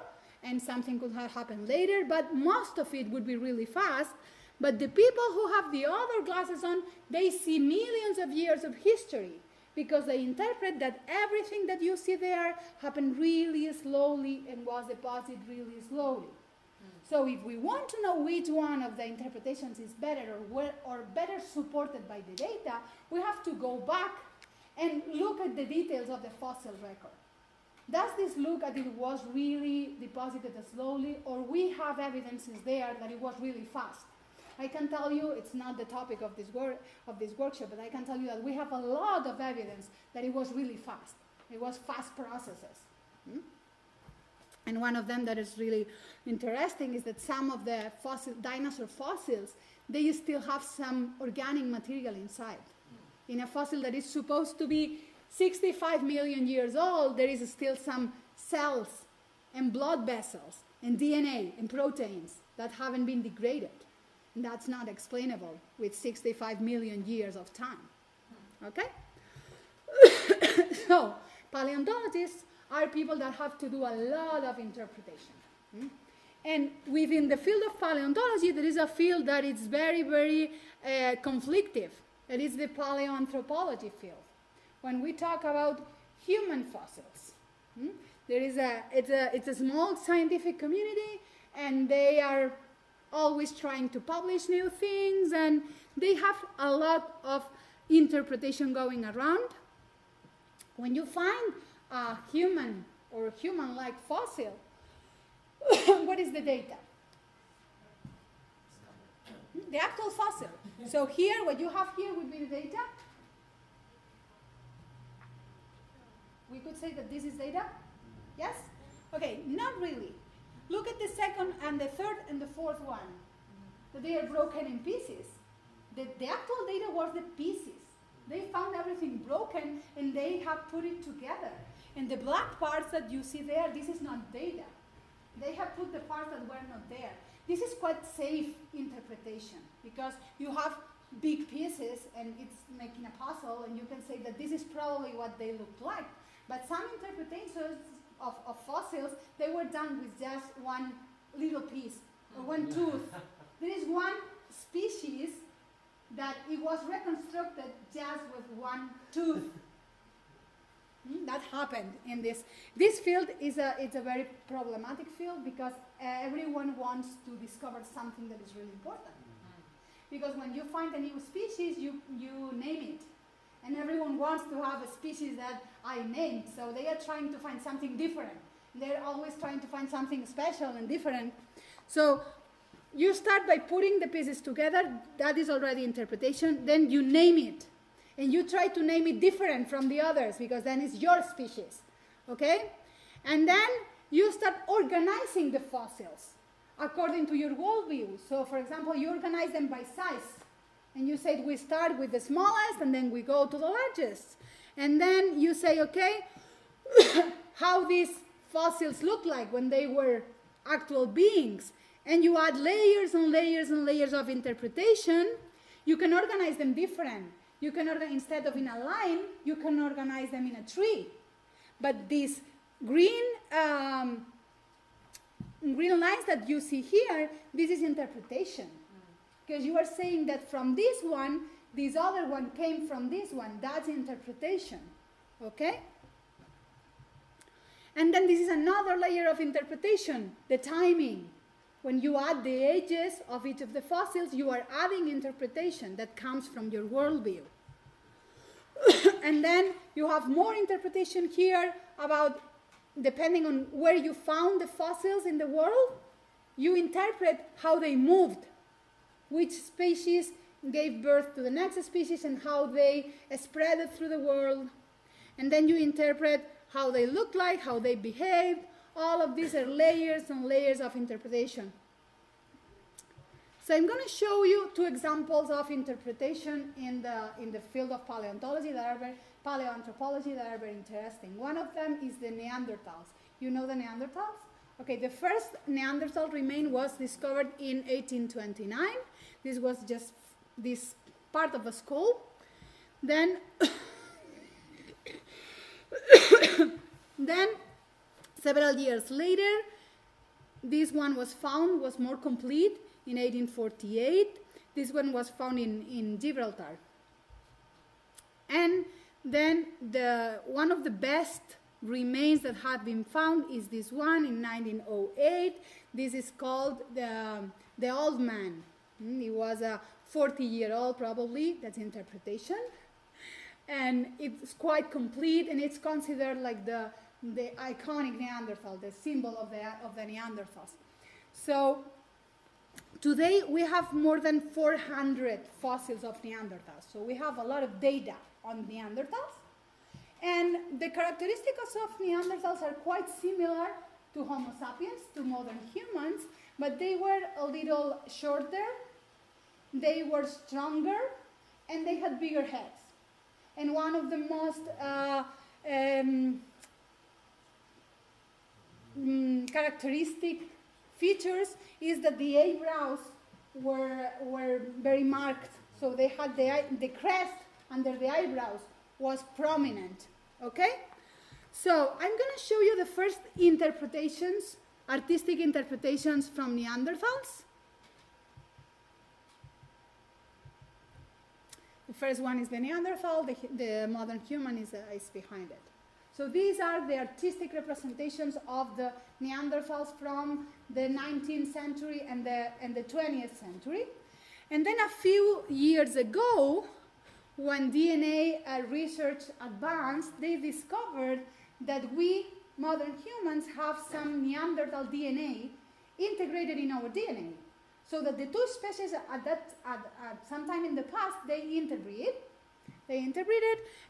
and something could have happened later, but most of it would be really fast. But the people who have the other glasses on, they see millions of years of history because they interpret that everything that you see there happened really slowly and was deposited really slowly. So if we want to know which one of the interpretations is better or better supported by the data, we have to go back and look at the details of the fossil record. Does this look at it was really deposited slowly, or we have evidences there that it was really fast? I can tell you, it's not the topic of this workshop, but I can tell you that we have a lot of evidence that it was really fast. It was fast processes. And one of them that is really interesting is that some of the dinosaur fossils, they still have some organic material inside. In a fossil that is supposed to be 65 million years old, there is still some cells and blood vessels and DNA and proteins that haven't been degraded. And that's not explainable with 65 million years of time. Okay? So, paleontologists are people that have to do a lot of interpretation. And within the field of paleontology, there is a field that is very, very conflictive. It is the paleoanthropology field. When we talk about human fossils, it's a small scientific community, and they are always trying to publish new things, and they have a lot of interpretation going around. When you find a human or human-like fossil, what is the data? The actual fossil. So here, what you have here would be the data. We could say that this is data? Yes? Okay, not really. Look at the second and the third and the fourth one. That they are broken in pieces. The actual data was the pieces. They found everything broken and they have put it together. And the black parts that you see there, this is not data. They have put the parts that were not there. This is quite safe interpretation because you have big pieces and it's making a puzzle, and you can say that this is probably what they look like. But some interpretations of fossils, they were done with just one little piece or one tooth. There is one species that it was reconstructed just with one tooth. That happened in this. This field it's a very problematic field because everyone wants to discover something that is really important. Because when you find a new species, you name it. And everyone wants to have a species that I named. So they are trying to find something different. They're always trying to find something special and different. So you start by putting the pieces together. That is already interpretation. Then you name it. And you try to name it different from the others because then it's your species. Okay? And then you start organizing the fossils according to your worldview. So, for example, you organize them by size. And you say we start with the smallest and then we go to the largest. And then you say, okay, how these fossils look like when they were actual beings. And you add layers and layers and layers of interpretation. You can organize them different. You can instead of in a line, you can organize them in a tree. But this green green lines that you see here, this is interpretation. Because you are saying that from this one, this other one came from this one. That's interpretation. Okay? And then this is another layer of interpretation, the timing. When you add the ages of each of the fossils, you are adding interpretation that comes from your worldview. And then you have more interpretation here about, depending on where you found the fossils in the world, you interpret how they moved, which species gave birth to the next species and how they spread it through the world. And then you interpret how they look like, how they behaved. All of these are layers and layers of interpretation. So I'm going to show you two examples of interpretation in the field of paleontology paleoanthropology that are very interesting. One of them is the Neanderthals. You know the Neanderthals? Okay, the first Neanderthal remain was discovered in 1829. This was just this part of a skull. Then, then several years later, this one was found, was more complete in 1848. This one was found in Gibraltar. And then one of the best remains that had been found is this one in 1908. This is called the old man. He was a 40-year-old probably, that's interpretation. And it's quite complete, and it's considered like the iconic Neanderthal, the symbol of the Neanderthals. So today we have more than 400 fossils of Neanderthals. So we have a lot of data on Neanderthals. And the characteristics of Neanderthals are quite similar to Homo sapiens, to modern humans, but they were a little shorter, they were stronger, and they had bigger heads. And one of the most characteristic features is that the eyebrows were very marked. So they had the crest under the eyebrows was prominent. Okay? So I'm going to show you the first interpretations, artistic interpretations from Neanderthals. The first one is the Neanderthal, the modern human is behind it. So these are the artistic representations of the Neanderthals from the 19th century and the 20th century. And then a few years ago, when DNA research advanced, they discovered that we, modern humans, have some Neanderthal DNA integrated in our DNA. So that the two species at some time in the past, they interbreeded,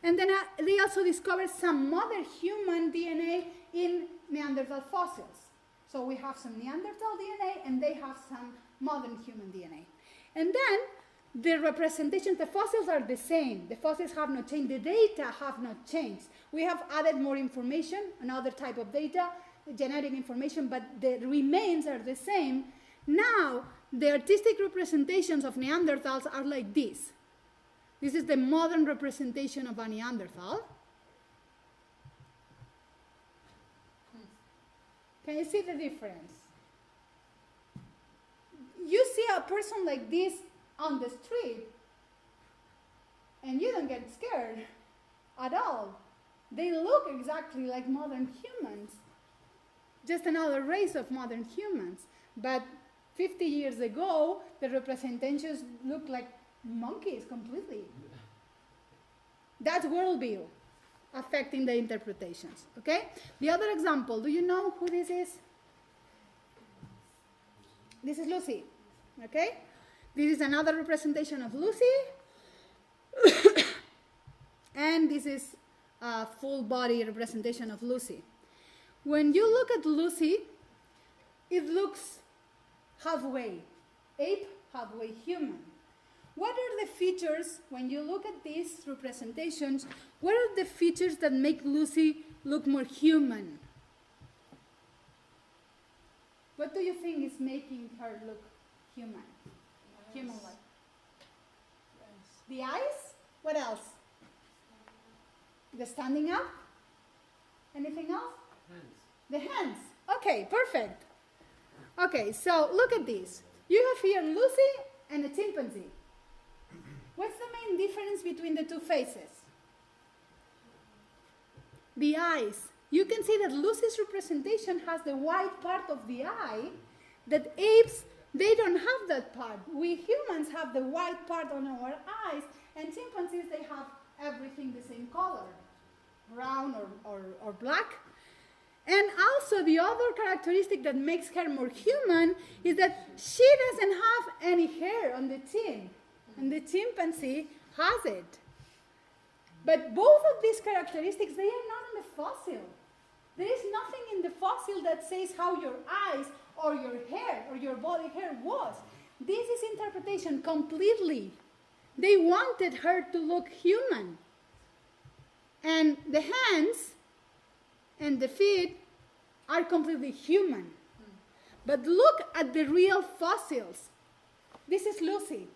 and then they also discovered some modern human DNA in Neanderthal fossils. So we have some Neanderthal DNA, and they have some modern human DNA. And then the representations, the fossils are the same. The fossils have not changed. The data have not changed. We have added more information, another type of data, genetic information, but the remains are the same. Now, the artistic representations of Neanderthals are like this. This is the modern representation of a Neanderthal. Can you see the difference? You see a person like this on the street, and you don't get scared at all. They look exactly like modern humans, just another race of modern humans. But 50 years ago, the representations looked like monkeys completely. That's worldview affecting the interpretations, okay? The other example, do you know who this is? This is Lucy, okay? This is another representation of Lucy. And this is a full body representation of Lucy. When you look at Lucy, it looks halfway ape, halfway human. What are the features, when you look at these representations, what are the features that make Lucy look more human? What do you think is making her look human? Human-like. The eyes? What else? The standing up? Anything else? Hands. The hands. Okay, perfect. Okay, so look at this. You have here Lucy and a chimpanzee. What's the main difference between the two faces? The eyes. You can see that Lucy's representation has the white part of the eye, that apes, they don't have that part. We humans have the white part on our eyes, and chimpanzees, they have everything the same color, brown or black. And also the other characteristic that makes her more human is that she doesn't have any hair on the chin, and the chimpanzee has it. But both of these characteristics, they are not in the fossil. There is nothing in the fossil that says how your eyes or your hair or your body hair was. This is interpretation completely. They wanted her to look human. And the hands and the feet are completely human. But look at the real fossils. This is Lucy.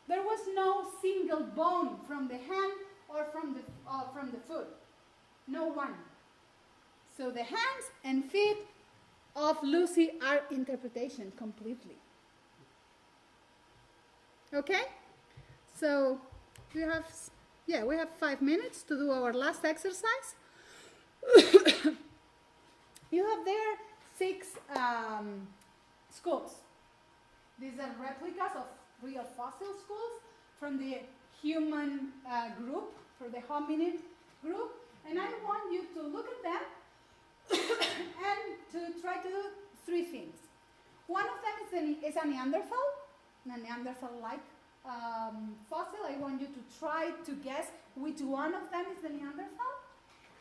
There was no single bone from the hand or from the foot. No one. So the hands and feet of Lucy are interpretation completely. Okay? So we have 5 minutes to do our last exercise. You have there 6 skulls. These are replicas of real fossil skulls from the human group, for the hominid group. And I want you to look at them and to try to do 3 things. One of them is a Neanderthal-like fossil. I want you to try to guess which one of them is the Neanderthal.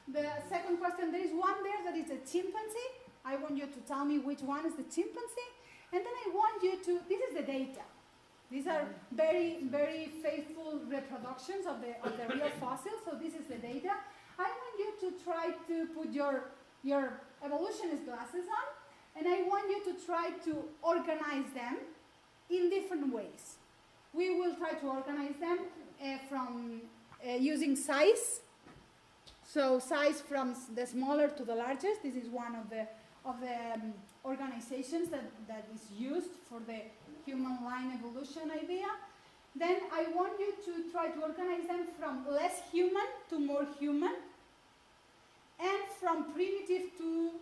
The second question, there is one there that is a chimpanzee. I want you to tell me which one is the chimpanzee. And then I want you to, this is the data. These are very, very faithful reproductions of the real fossils, so this is the data. I want you to try to put your evolutionist glasses on, and I want you to try to organize them in different ways. We will try to organize them from using size. So size from the smaller to the largest. This is one of the organizations that is used for the human line evolution idea. Then I want you to try to organize them from less human to more human, and from primitive to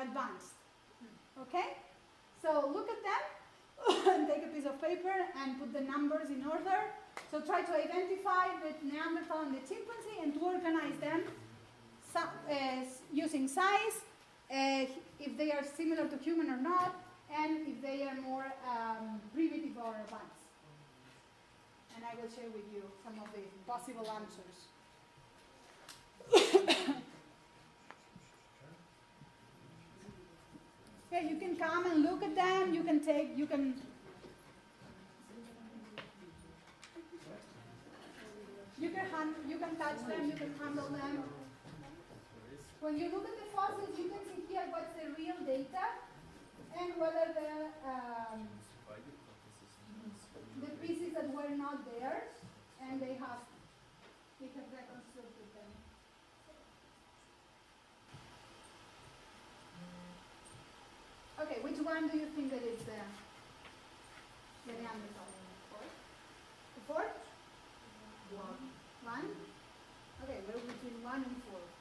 advanced. Okay? So look at them, and take a piece of paper and put the numbers in order. So try to identify the Neanderthal and the chimpanzee and to organize them using size, if they are similar to human or not, and if they are more primitive or advanced. And I will share with you some of the possible answers. Yeah, you can come and look at them. You can touch them, you can handle them. When you look at the fossils, you can see here what's the real data and whether the pieces that were not there, and they have reconstructed them. Okay, which one do you think that is the Neanderthal? The fourth? One? Okay, we're between 1 and 4.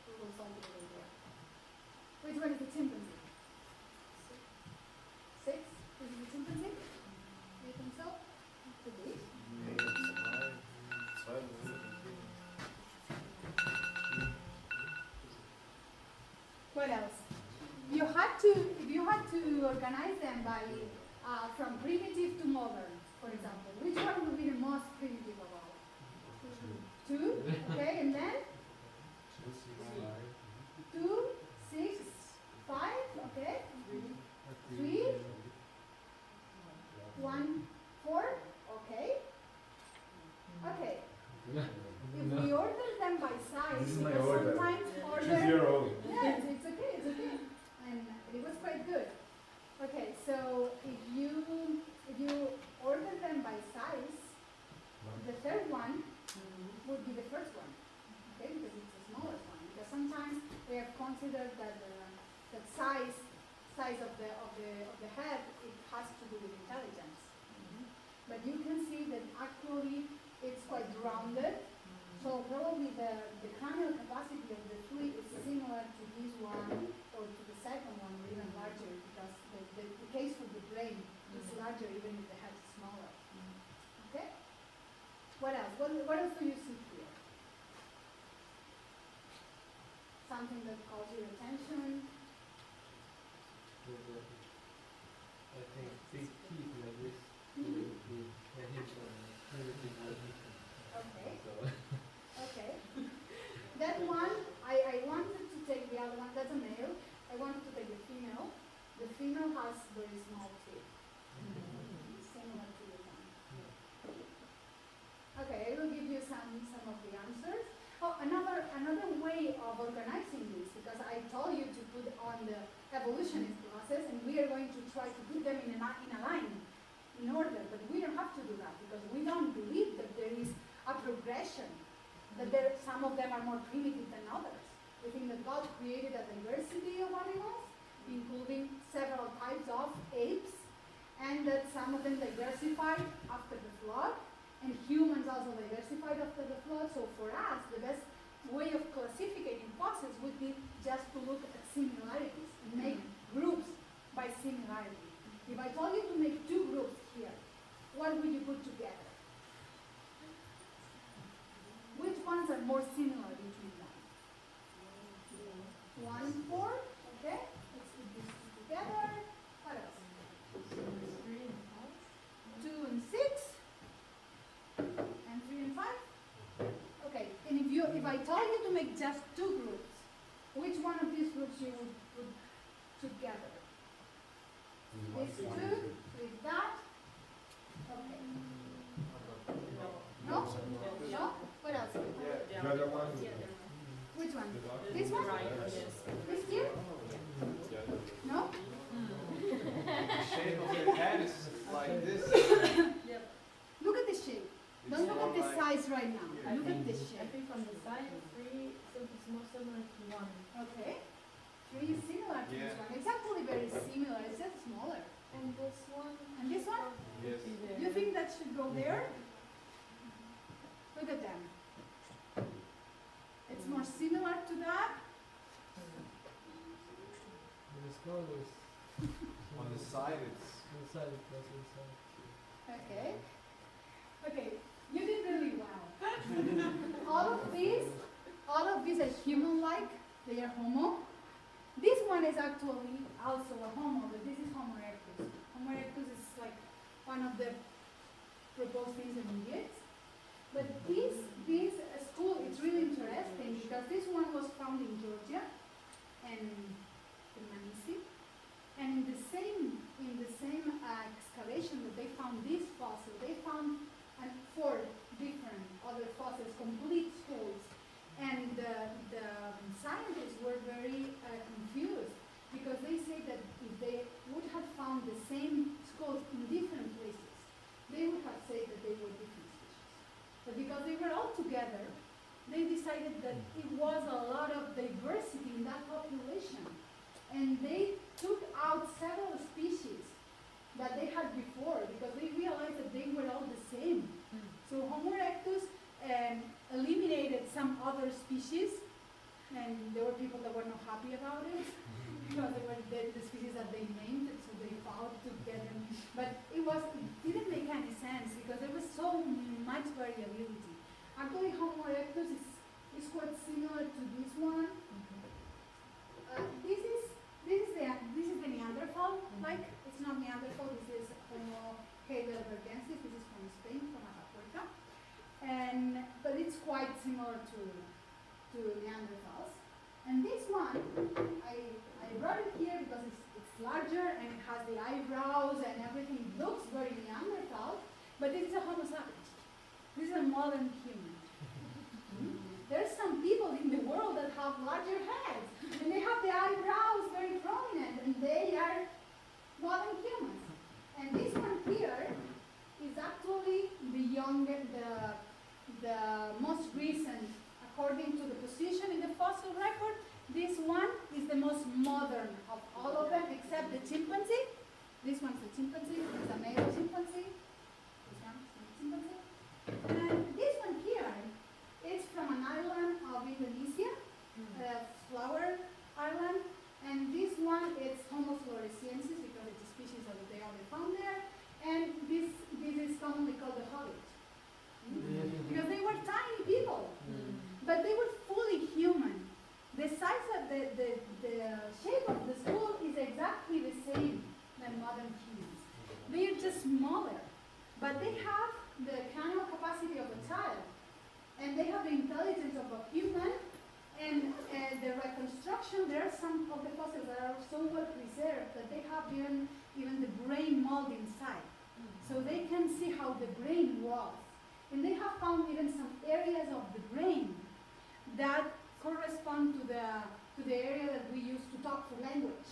We will solve it later. Which one is the chimpanzee? 6? This is the chimpanzee? Do you think so? Could be. What else? If you had to organize them by from primitive to modern, for example, which one would be the most primitive of all? 2, okay, and then 2, 6, 5, okay, 3, 1, 4, okay. Okay. If we order them by size, This is my because order. sometimes Choose your own. yes, it's okay, and it was quite good. Okay, so if you order them by size, the third one would be the first one, okay, because it's the smallest one. Because sometimes we have considered that that size of the but you can see that actually it's quite rounded. So probably the cranial capacity of the flea is similar to this one or to the second one, or even larger, because the case for the brain is larger even if the head is smaller. Okay? What else? What else do you see here? Something that calls your attention? I think big teeth like this. Okay. So Okay. That one, I wanted to take the other one, that's a male. I wanted to take the female. The female has very small teeth. Similar to the one. Okay, I will give you some of the answers. Oh, another way of organizing this, because I told you to put on the evolutionist glasses, and we are going to try to put them in a line, in order, but we don't have to do that, because we don't believe that there is a progression, that some of them are more primitive than others. We think that God created a diversity of animals, including several types of apes, and that some of them diversified after the flood, and humans also diversified after the flood. So for us, the best way of classifying fossils would be just to look at similarities and make groups by similarity. If I told you to make two groups here, what would you put together? Which ones are more similar between them? 1 and 4, okay? Let's put these two together. What else? 2 and 6. And 3 and 5. Okay, and if I told you to make just two groups, which one of these groups you would put together? These two with that. Okay. No? No? What else? The other one. Which one? This one? This here? No? The shape of the head is like this. Look at the shape. Don't look at the size right now. Look at the I shape. think from the side, 3, so it's more similar to 1. Okay. 3 is similar to this one. It's actually very similar. It's just smaller. And this one? And this one? Yes. You think that should go there? Look at them. It's more similar to that. the skull is On the side, it's inside, it was inside. Okay. Okay. You did really well. all of these are human-like. They are Homo. This one is actually also a Homo, but this is Homo erectus. Homo erectus is like one of the proposed intermediates. But this school is really interesting because this one was found in Georgia and in Manisi. And in the same excavation that they found this fossil, they found 4 different other fossils, complete skulls. And the scientists were very confused because they say that if they would have found the same skulls in different places, they would have said that they were different species. But because they were all together, they decided that it was a lot of diversity in that population. And they took out several species that they had before because they realized that they were all the same. So Homo erectus eliminated some other species, and there were people that were not happy about it because they were the species that they named, so they fought to get them. But it didn't make any sense because there was so much variability. Actually, Homo erectus is quite similar to this one. This is the Neanderthal. Like, it's not Neanderthal. This is Homo heidelbergensis. This is from Spain, from Africa. But it's quite similar to Neanderthals. And this one, I brought it here because it's larger and it has the eyebrows and everything. It looks very Neanderthal, but this is a Homo sapiens. This is a modern human. There's some people in the world that have larger heads, and they have the eyebrows very prominent, and they are modern humans. And this one here is actually the most recent, according to the position in the fossil record. This one is the most modern of all of them, except the chimpanzee. This one's the chimpanzee. It's a male chimpanzee. This one. there are some of the fossils that are so well preserved that they have even the brain mold inside. So they can see how the brain was. And they have found even some areas of the brain that correspond to the area that we use to talk for language.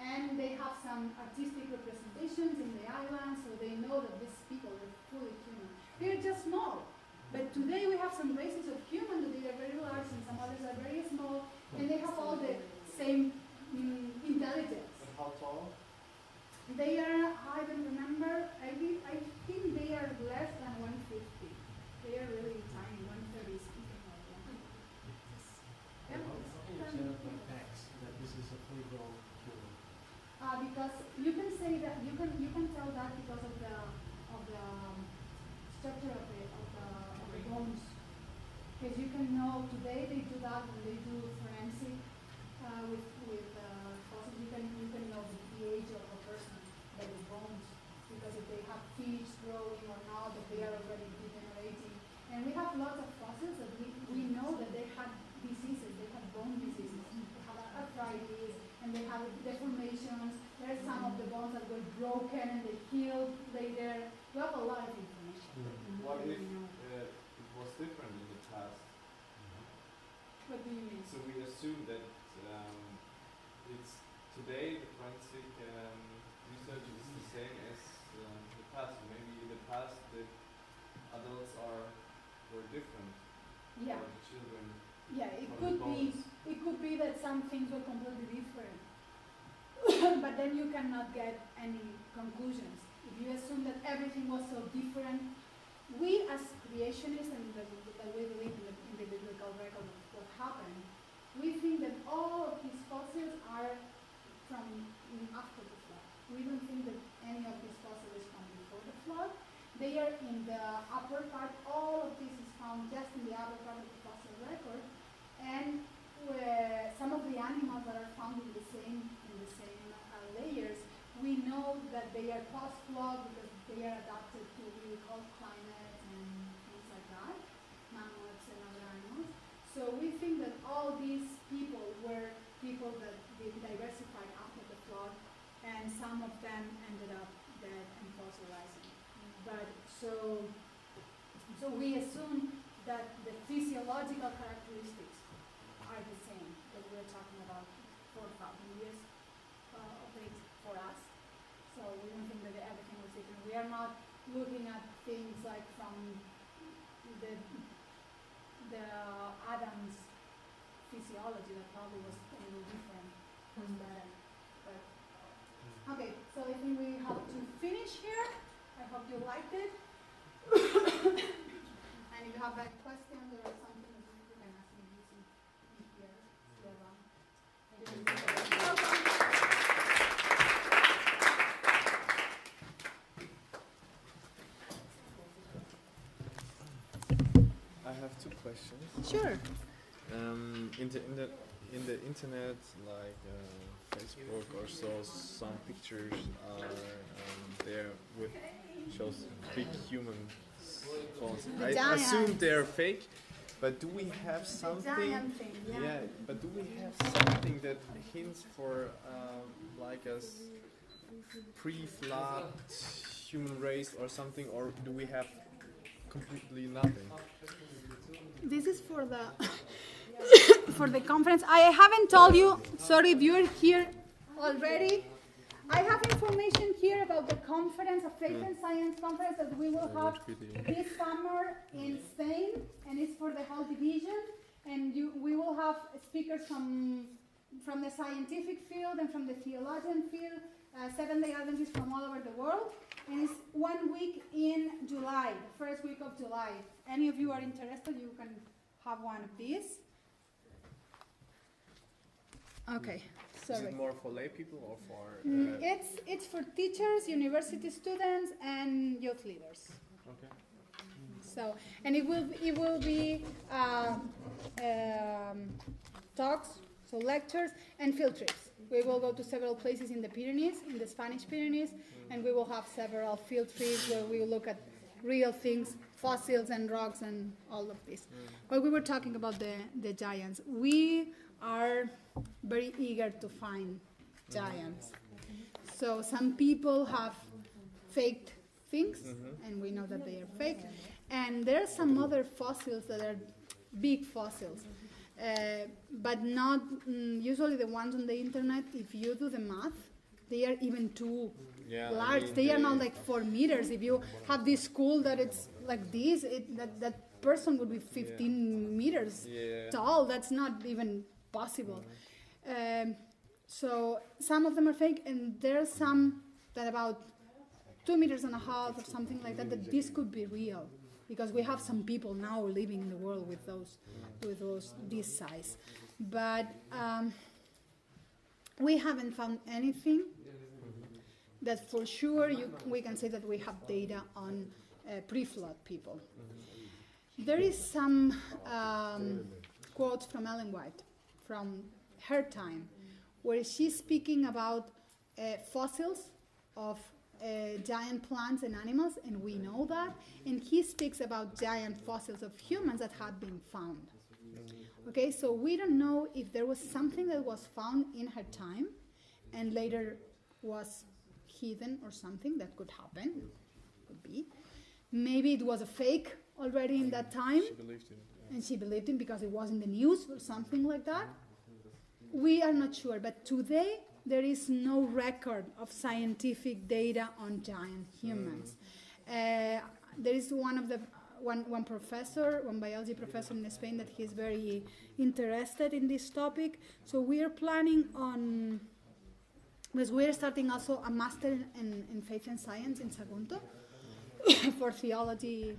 And they have some artistic representations in the island, so they know that these people are fully human. They're just small. But today we have some races of humans that they are very large and some others are very small, and they have all the same intelligence. And how tall? They are, I don't remember, I think they are less than 150. They are really tiny, 130 something like that. How can you tell by facts that this is a fully grown human? Because you can say that, you can tell that because of the structure of the bones. Because you can know, today they do that when they do forensic with fossils, you can know the age of a person by the bones, because if they have fish growing or not, that they are already degenerating. And we have lots of fossils that we know that they had diseases, they had bone diseases, they have arthritis, and they have deformations. There are some of the bones that were broken and they healed later. We have a lot of information. What if it was different in the past? What do you mean? So we assume that it's today the forensic research is the same as the past. Maybe in the past the adults were different. Yeah. Or the children. Yeah, it from could the be. bones. It could be that some things were completely different. But then you cannot get any conclusions. If you assume that everything was so different, we as creationists and that we believe in the biblical record of what happened, we think that all of these fossils are from after the flood. We don't think that any of these fossils is from before the flood. They are in the upper part. All of this is found just in the upper part of the fossil record, and some of the animals that are found in the same layers, we know that they are post-flood because they are adapted to really cold climates and things like that, mammoths and other animals. So we think that all these people were people that diversified after the flood, and some of them ended up dead and fossilizing. But so we assume that the physiological characteristics are the same that we're talking about 4,000 years of age for us. So we don't think that everything was different. We are not looking at things like from the Adam's physiology that probably was a little different from better. But okay, so I think we have to finish here. I hope you liked it. And if you have any questions or something, you can ask me using here. I have two questions. Sure. In the internet, like Facebook or so, some pictures are there with shows big human bones. I giant. assume they're fake, but do we have something? Giant thing, yeah. But do we have something that hints for like a pre-flood human race or something, or do we have completely nothing? This is for the for the conference. I haven't told you, sorry if you're here already. I have information here about the conference, a Faith and Science conference that we will have this summer in Spain, and it's for the whole division. And we will have speakers from the scientific field and from the theologian field, Seventh-day Adventists from all over the world. And it's 1 week in July, the first week of July. Any of you are interested, you can have one of these. Okay, sorry. Is it more for lay people or for? It's for teachers, university students, and youth leaders. Okay. So, and it will be talks, so lectures and field trips. We will go to several places in the Pyrenees, in the Spanish Pyrenees, and we will have several field trips where we will look at real things, fossils and rocks and all of this. But we were talking about the giants. We are very eager to find giants. So some people have faked things, and we know that they are fake. And there are some other fossils that are big fossils, but not usually the ones on the internet. If you do the math, they are even too large. They are not like 4 meters. If you have this skull that it's like this, that person would be 15 meters tall. That's not even possible. So some of them are fake, and there are some that about 2.5 meters or something like that, that this could be real, because we have some people now living in the world with those this size. But we haven't found anything that for sure we can say that we have data on pre-flood people. There is some quotes from Ellen White from her time, where she's speaking about fossils of giant plants and animals, and we know that. And he speaks about giant fossils of humans that have been found. Okay, so we don't know if there was something that was found in her time and later was hidden or something. That could happen. Could be. Maybe it was a fake already in that time. She believed in it. Yeah. And she believed in because it was in the news or something like that. We are not sure, but today there is no record of scientific data on giant humans. There is one professor, one biology professor in Spain, that he's very interested in this topic. So we are planning on, because we are starting also a master in faith and science in Sagunto for theology